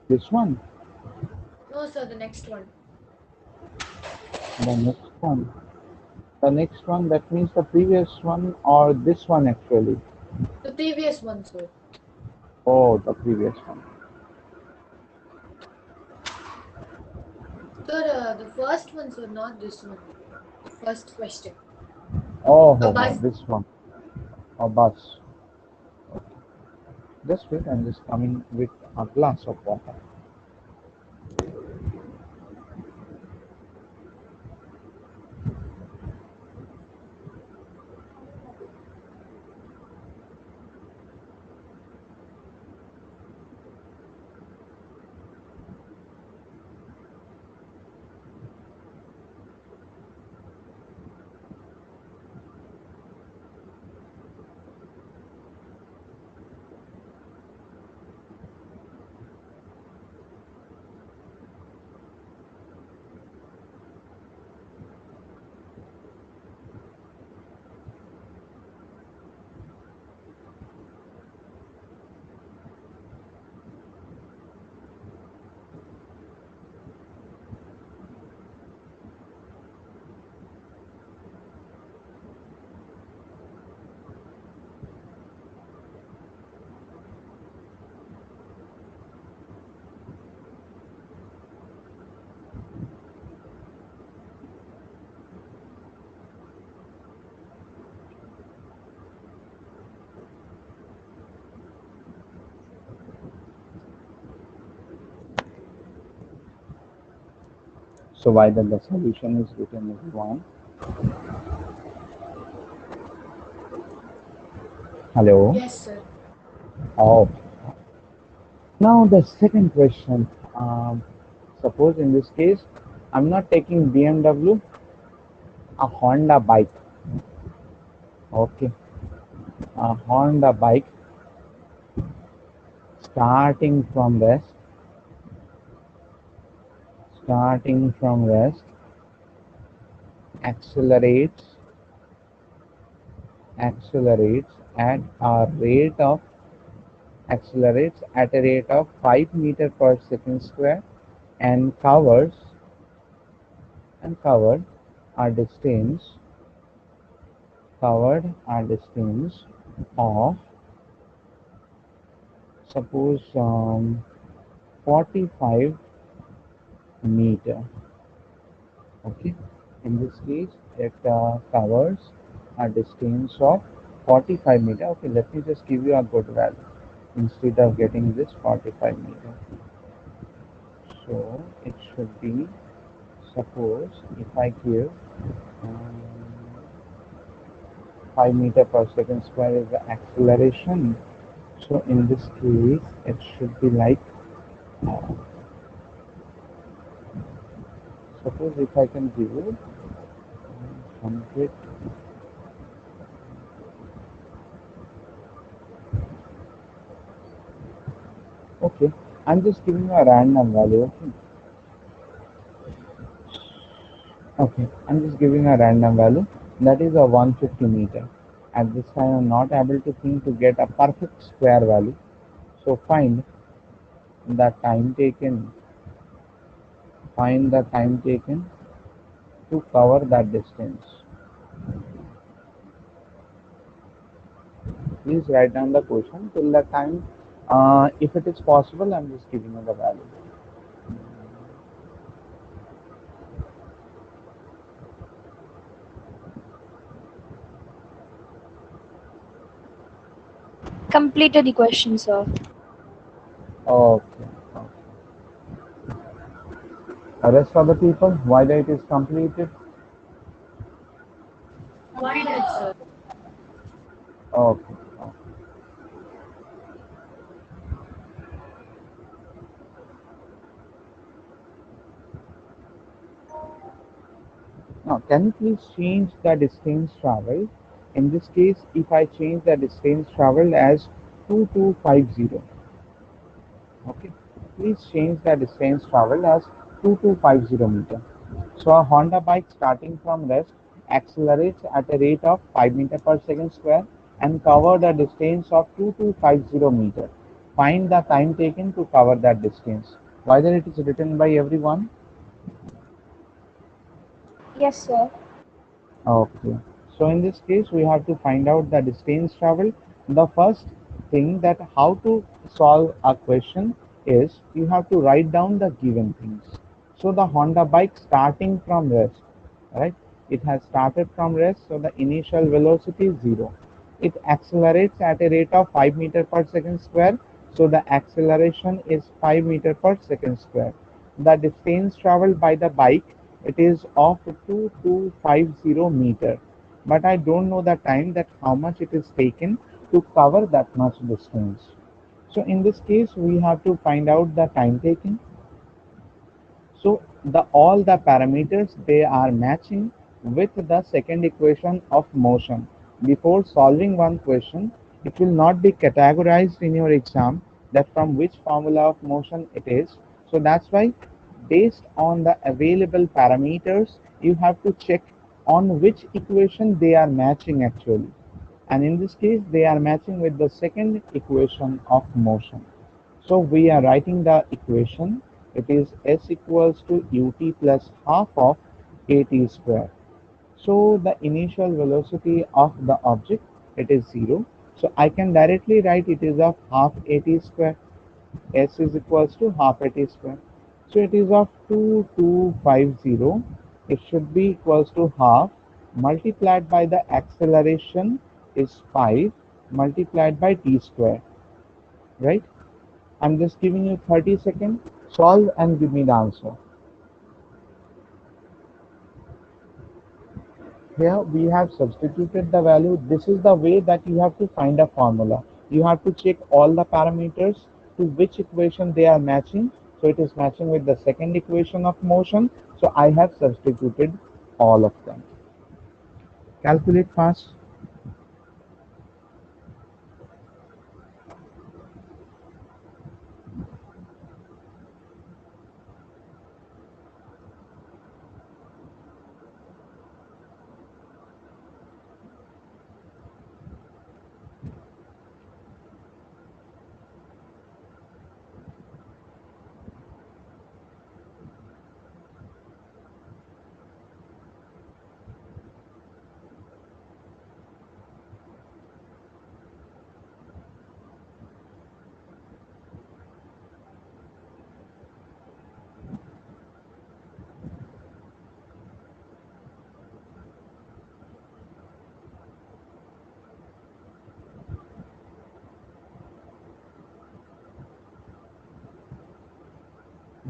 This one? No, sir, the next one. The next one? The next one, that means the previous one or this one actually? The previous one, sir. Oh, the previous one. Sir, the first one, sir, not this one. The first question. Oh, A ho, ho, bus. this one. A bus. Just wait, I'm just coming with a glass of water. So why that the solution is written as one. Hello. Yes, sir. Oh. Now the second question. Suppose in this case, I'm not taking BMW, a Honda bike. Okay. A Honda bike starting from west, starting from west, accelerates, accelerates at a rate of accelerates at a rate of 5 meter per second square and covered a distance covered a distance of suppose 45 meter. Okay, in this case it covers a distance of 45 meter. Okay, let me just give you a good value instead of getting this 45 meter. So it should be, suppose if I give um, 5 meter per second square is the acceleration. So in this case, it should be like, uh, suppose if I can give you 100, okay, I'm just giving you a random value, okay? Okay, I'm just giving a random value, that is a 150 meter. At this time, I'm not able to think to get a perfect square value. So find the time taken. Find the time taken to cover that distance. Please write down the question till the time. If it is possible, I'm just giving you the value. Completed the question, sir. Okay. The rest of the people, why that it is completed? Completed, sir. Okay. Now, can you please change the distance traveled? In this case, if I change the distance traveled as 2250, okay, please change the distance traveled as 2250 meter. So a Honda bike starting from rest accelerates at a rate of 5 meter per second square and cover the distance of 2250 meter. Find the time taken to cover that distance. Whether it is written by everyone? Yes, sir. Okay. So in this case, we have to find out the distance traveled. The first thing that how to solve a question is you have to write down the given things. So the Honda bike starting from rest, right? It has started from rest, so the initial velocity is 0. It accelerates at a rate of 5 meter per second square, so the acceleration is 5 meter per second square. The distance traveled by the bike, it is of 2250 meter, but I don't know the time that how much it is taken to cover that much distance. So in this case, we have to find out the time taken. So the all the parameters they are matching with the second equation of motion. Before solving one question, it will not be categorized in your exam that from which formula of motion it is. So that's why based on the available parameters, you have to check on which equation they are matching actually. And in this case, they are matching with the second equation of motion. So we are writing the equation. It is S equals to ut plus half of at square. So the initial velocity of the object, it is 0. So I can directly write it is of half at square. S is equals to half at square. So it is of 2250. It should be equals to half multiplied by the acceleration is 5 multiplied by t square, right? I'm just giving you 30 seconds. Solve and give me the answer. Here we have substituted the value. This is the way that you have to find a formula. You have to check all the parameters to which equation they are matching. So it is matching with the second equation of motion. So I have substituted all of them. Calculate fast.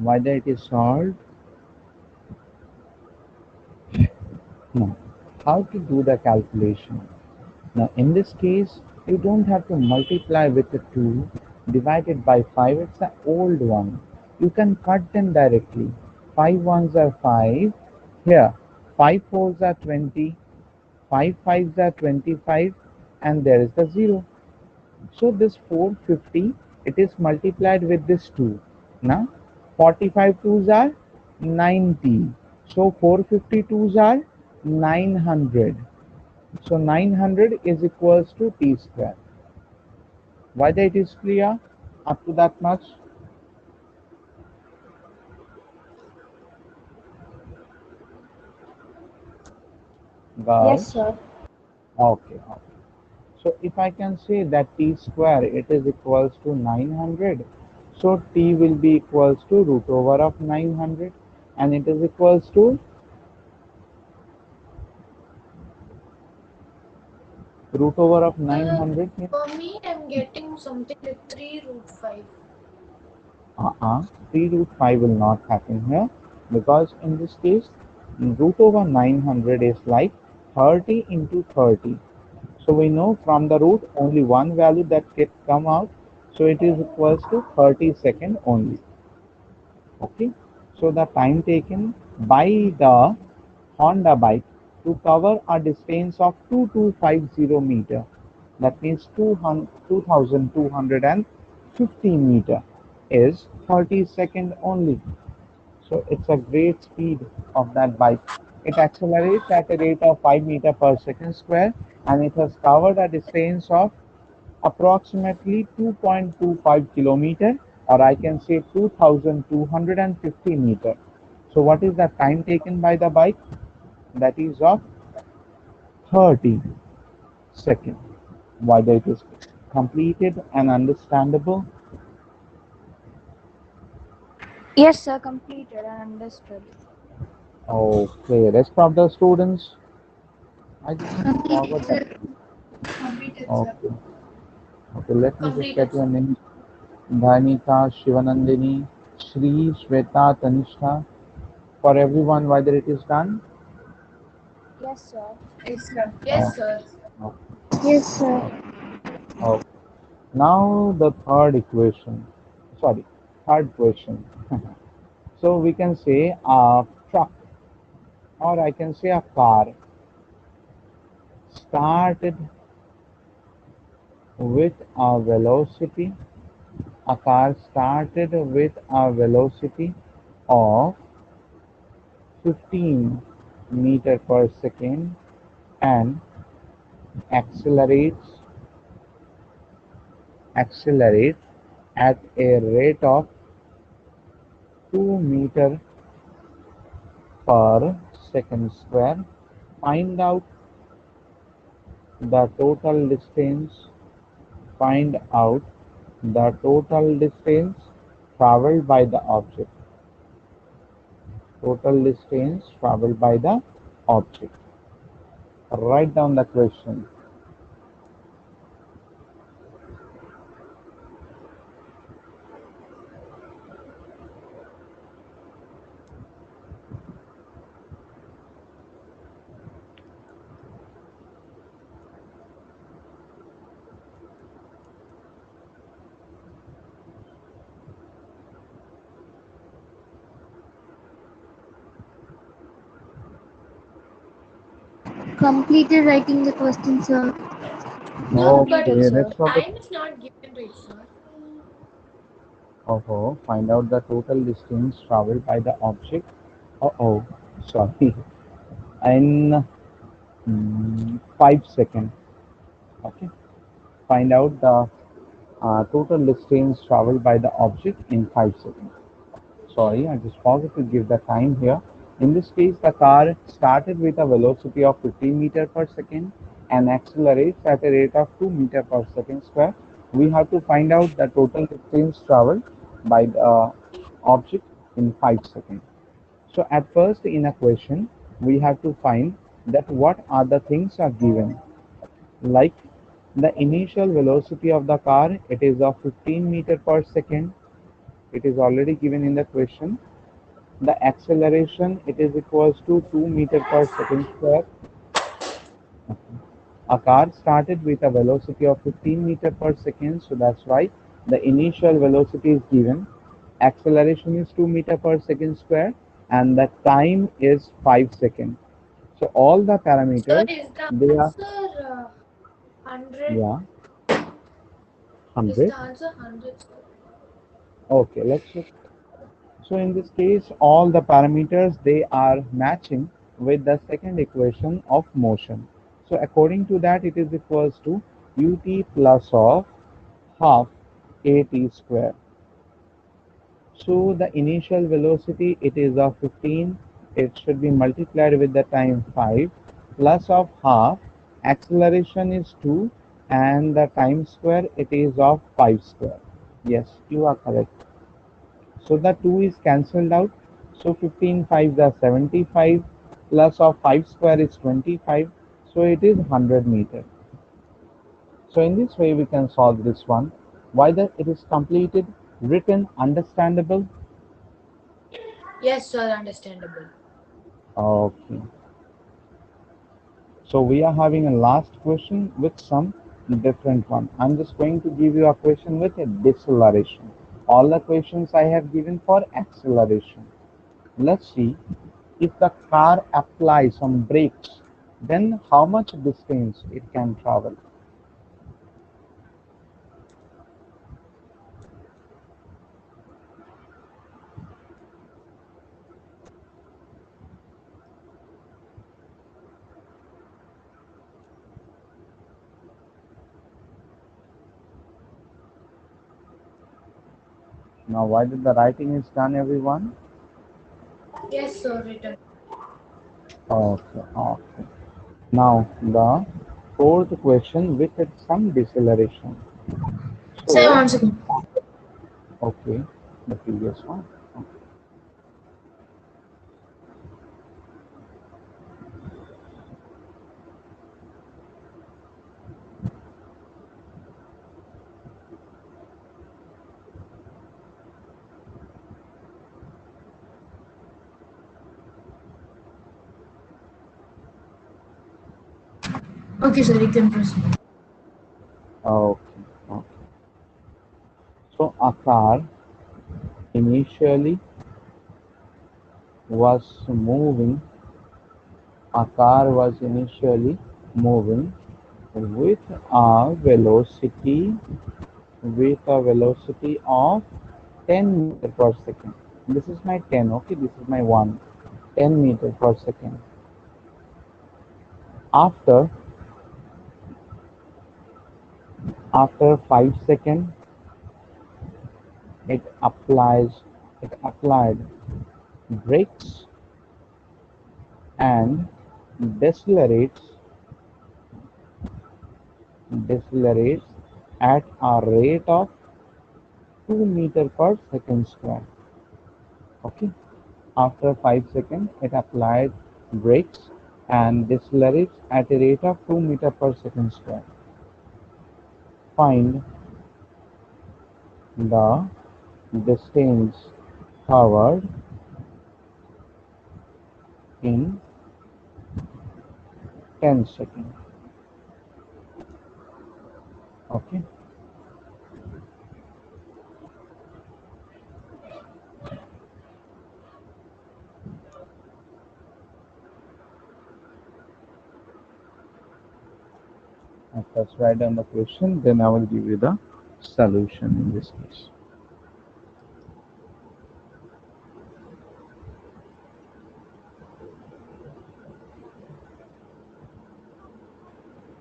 Whether it is solved. No. How to do the calculation? Now in this case, you don't have to multiply with the 2 divided by 5. It's the old one. You can cut them directly. 5 ones are 5. Here, 5 fours are 20. 5 fives are 25. And there is the 0. So this 450, it is multiplied with this 2. Now 45 twos are 90. So 452s are 900. So 900 is equals to t square. Whether it is clear up to that much? Girls? Yes, sir. Okay, okay. So if I can say that t square, it is equals to 900. So t will be equals to root over of 900, and it is equals to root over of 900. For me, I'm getting something like 3 root 5. 3 root 5 will not happen here, because in this case root over 900 is like 30 into 30. So we know from the root only one value that can come out, so it is equals to 30 second only. Okay, so the time taken by the Honda bike to cover a distance of 2250 meter, that means 2215 meter, is 30 second only. So it's a great speed of that bike. It accelerates at a rate of 5 meter per second square, and it has covered a distance of approximately 2.25 kilometer, or I can say 2250 meter. So what is the time taken by the bike? That is of 30 seconds. Whether it is completed and understandable? Yes, sir. Completed and understood. Okay, rest of the students, I just Completed, forgot that. sir. Completed, sir. Okay, okay, let me just Completed, get your sir. name. Dhanika, Shivanandini, Shri, Shweta, Tanishka. For everyone, whether it is done? Yes, sir. Yes, sir. Oh, Yes, sir. oh, Yes, sir. oh. Now the third equation, sorry, third question. So we can say a truck, or I can say a car started with a velocity, a car started with a velocity of 15 meter per second and accelerates accelerates at a rate of 2 meter per second square. Find out the total distance. Find out the total distance traveled by the object. Total distance traveled by the object. Write down the question. Completed writing the question, sir. No, but Okay, Completed, sir. rest of the time is not given, right, sir? find out the total distance traveled by the object. Oh, sorry. In 5 seconds. Okay. Find out the total distance traveled by the object in 5 seconds. Sorry, I just forgot to give the time here. In this case, the car started with a velocity of 15 meter per second and accelerates at a rate of 2 meter per second square. We have to find out the total distance traveled by the object in 5 seconds. So at first in a question, we have to find that what are the things are given. Like the initial velocity of the car, it is of 15 meter per second. It is already given in the question. The acceleration, it is equals to 2 meter per second square. A car started with a velocity of 15 meter per second, so that's why the initial velocity is given. Acceleration is 2 meter per second square, and the time is 5 seconds. So all the Sir, parameters, is the they are, answer 100? yeah, Is the 100. answer 100, sir? Okay, let's check. So in this case, all the parameters, they are matching with the second equation of motion. So according to that, it is equals to ut plus of half at square. So the initial velocity, it is of 15. It should be multiplied with the time 5 plus of half. Acceleration is 2 and the time square, it is of 5 square. Yes, you are correct. So the 2 is cancelled out. So 15 5s are 75 plus of 5 square is 25. So it is 100 meter. So in this way we can solve this one. Whether it is completed, written, understandable. Yes, sir, understandable. Okay. So we are having a last question with some different one. I'm just going to give you a question with a deceleration. All the questions I have given for acceleration. Let's see, if the car applies some brakes, then how much distance it can travel. Now, why did the writing is done, everyone? Yes, sir, written. Okay, okay. Now, the fourth question with some deceleration. Say So, 1 second. okay, the previous one. Okay, sir, you can proceed. Okay, okay. So, a car initially was moving. A car was initially moving with a velocity of 10 meter per second. This is my 10. Okay, this is my 1. 10 meter per second. After 5 seconds, it applied brakes and decelerates decelerates at a rate of 2 meter per second square. Okay, after 5 seconds, it applied brakes and decelerates at a rate of 2 meter per second square. Find the distance covered in 10 seconds. Okay. I first write down the question, then I will give you the solution in this case.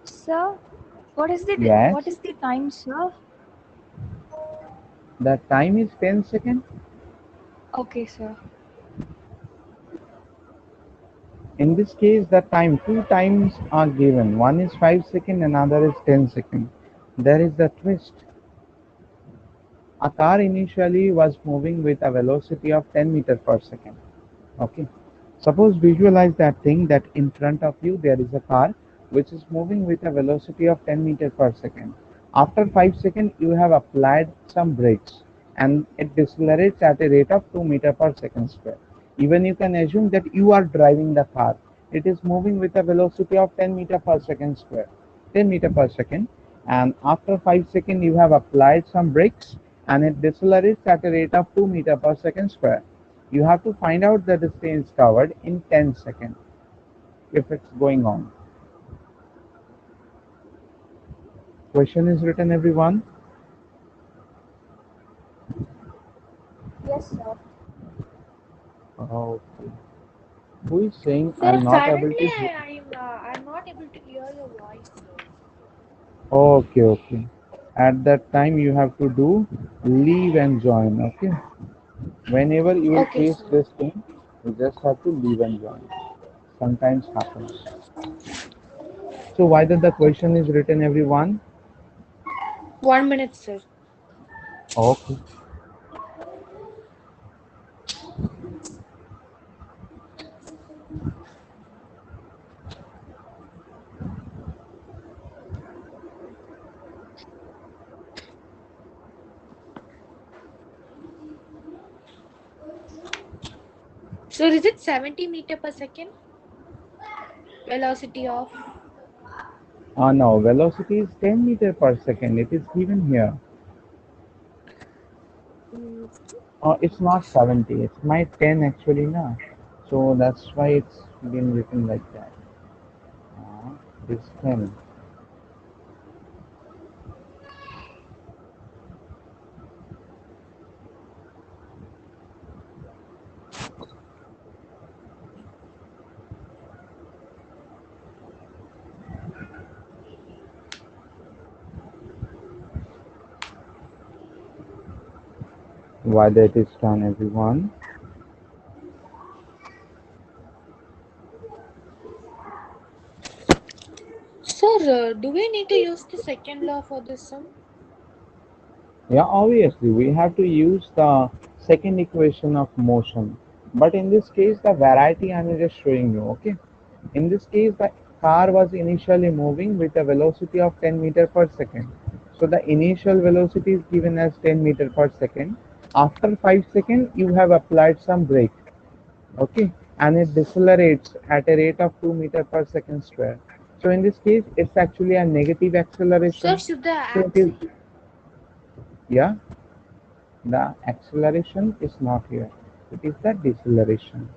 Sir, what is the Yes, time, sir? the time is 10 seconds. Okay, sir. In this case, the time, two times are given. One is 5 seconds, another is 10 seconds. There is the twist. A car initially was moving with a velocity of 10 meters per second. Okay. Suppose visualize that thing that in front of you there is a car which is moving with a velocity of 10 meters per second. After 5 seconds you have applied some brakes and it decelerates at a rate of 2 meters per second square. Even you can assume that you are driving the car. It is moving with a velocity of 10 meters per second square. 10 meters per second, and after 5 seconds you have applied some brakes and it decelerates at a rate of 2 meters per second square. You have to find out the distance covered in 10 seconds if it's going on. Question is written, everyone. Yes, sir. Okay. Who is saying Sir, I'm not able suddenly to hear? I'm not able to hear your voice, sir. Okay, okay. At that time, you have to do leave and join. Okay. Whenever you will Okay, face sir. this thing, you just have to leave and join. Sometimes happens. So why that the question is written everyone? 1 minute, sir. Okay. Sir, is it 70 meter per second? Velocity of. Now velocity is 10 meter per second. It is given here. Mm, It's not 70. It's my 10 actually now. So that's why it's been written like that. It's 10. Why that is done everyone? Sir, do we need to use the second law for this sum? Yeah, obviously we have to use the second equation of motion. But in this case, the variety I'm just showing you, okay? In this case, the car was initially moving with a velocity of 10 meter per second. So the initial velocity is given as 10 meter per second. After 5 seconds, you have applied some brake, okay? And it decelerates at a rate of 2 meter per second square. So in this case, it's actually a negative Sir, acceleration. should the So it is, yeah. The acceleration is not here, it is the deceleration.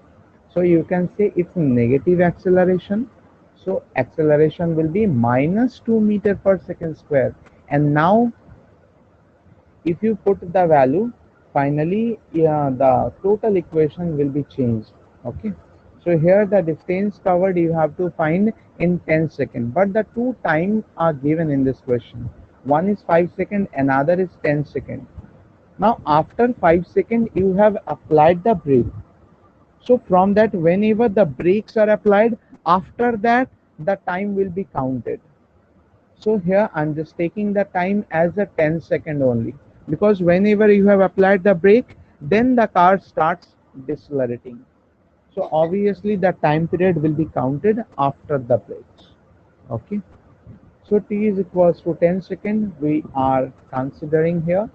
So you can say it's negative acceleration. So acceleration will be minus 2 meter per second square. And now if you put the value, finally the total equation will be changed. Okay. So here the distance covered you have to find in 10 seconds. But the two times are given in this question. One is 5 seconds, another is 10 seconds. Now after 5 seconds you have applied the brake. So from that, whenever the brakes are applied, after that the time will be counted. So here I'm just taking the time as a 10-second only, because whenever you have applied the brake, then the car starts decelerating. So obviously the time period will be counted after the brakes. Okay. So t is equals to 10 seconds we are considering here.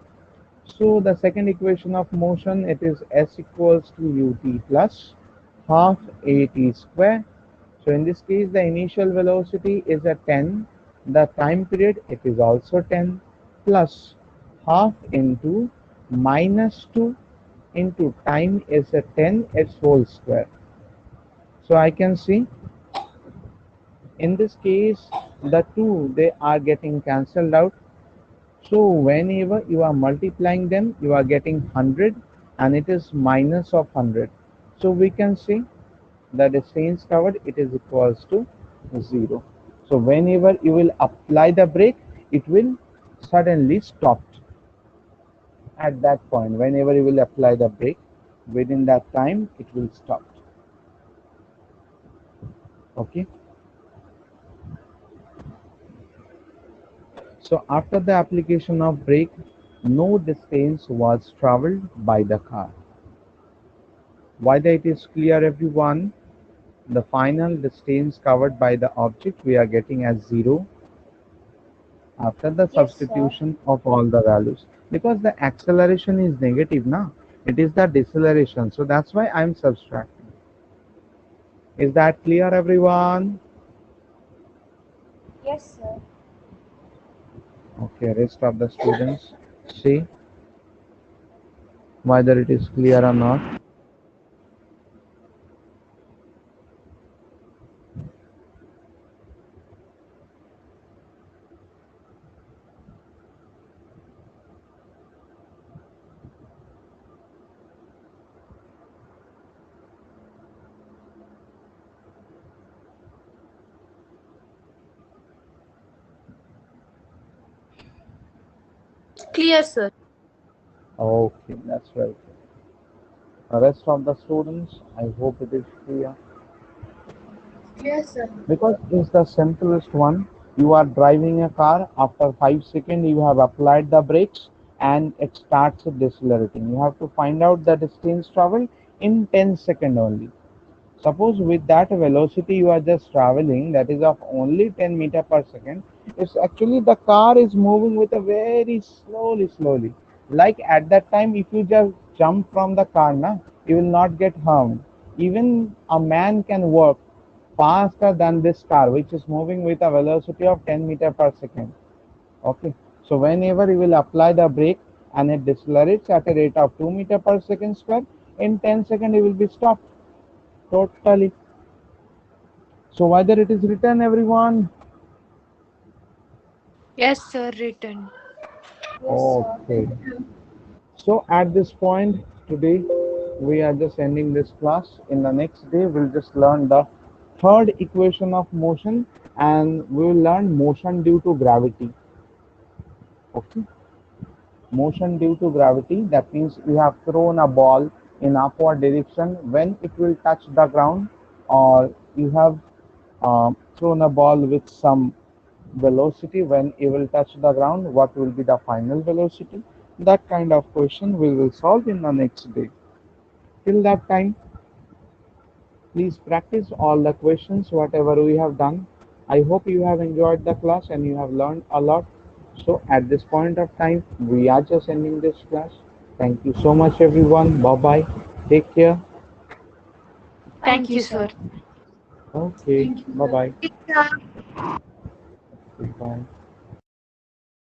So the second equation of motion, it is s equals to ut plus half at square. So in this case, the initial velocity is at 10. The time period, it is also 10 plus half into minus 2 into time is at 10 its whole square. So I can see in this case, the two, they are getting cancelled out. So whenever you are multiplying them, you are getting 100 and it is minus of 100. So we can see the distance covered, it is equals to 0. So whenever you will apply the brake, it will suddenly stop at that point. Whenever you will apply the brake, within that time, it will stop. Okay. So after the application of brake, no distance was traveled by the car. Why that is clear everyone? The final distance covered by the object we are getting as 0 after the Yes, sir. substitution of all the values, because the acceleration is negative now, it is the deceleration, so that's why I'm subtracting. Is that clear everyone? Yes, sir. Okay, rest of the students see whether it is clear or not. Clear, sir. Okay, that's right. The rest of the students, I hope it is clear. Yes, sir. Because it's the simplest one. You are driving a car, after 5 seconds you have applied the brakes and it starts decelerating. You have to find out the distance traveled in 10 seconds only. Suppose with that velocity you are just traveling, that is of only 10 meter per second, it's actually the car is moving with a very slowly. Like at that time, if you just jump from the car, na, you will not get harmed. Even a man can walk faster than this car, which is moving with a velocity of 10 meter per second. Okay. So whenever you will apply the brake and it decelerates at a rate of 2 meter per second square, in 10 seconds it will be stopped totally. So whether it is written, everyone? Yes, sir, written. Okay. So at this point today, we are just ending this class. In the next day, we'll just learn the third equation of motion, and we will learn motion due to gravity. Okay. Motion due to gravity. That means you have thrown a ball in upward direction. When it will touch the ground, or you have thrown a ball with some velocity, when it will touch the ground, what will be the final velocity? That kind of question we will solve in the next day. Till that time, please practice all the questions whatever we have done. I hope you have enjoyed the class and you have learned a lot. So at this point of time, we are just ending this class. Thank you so much, everyone. Bye bye. Take care. Thank Thank you, you, sir. sir. Okay. Thank you, Bye sir. bye. Sir. Goodbye.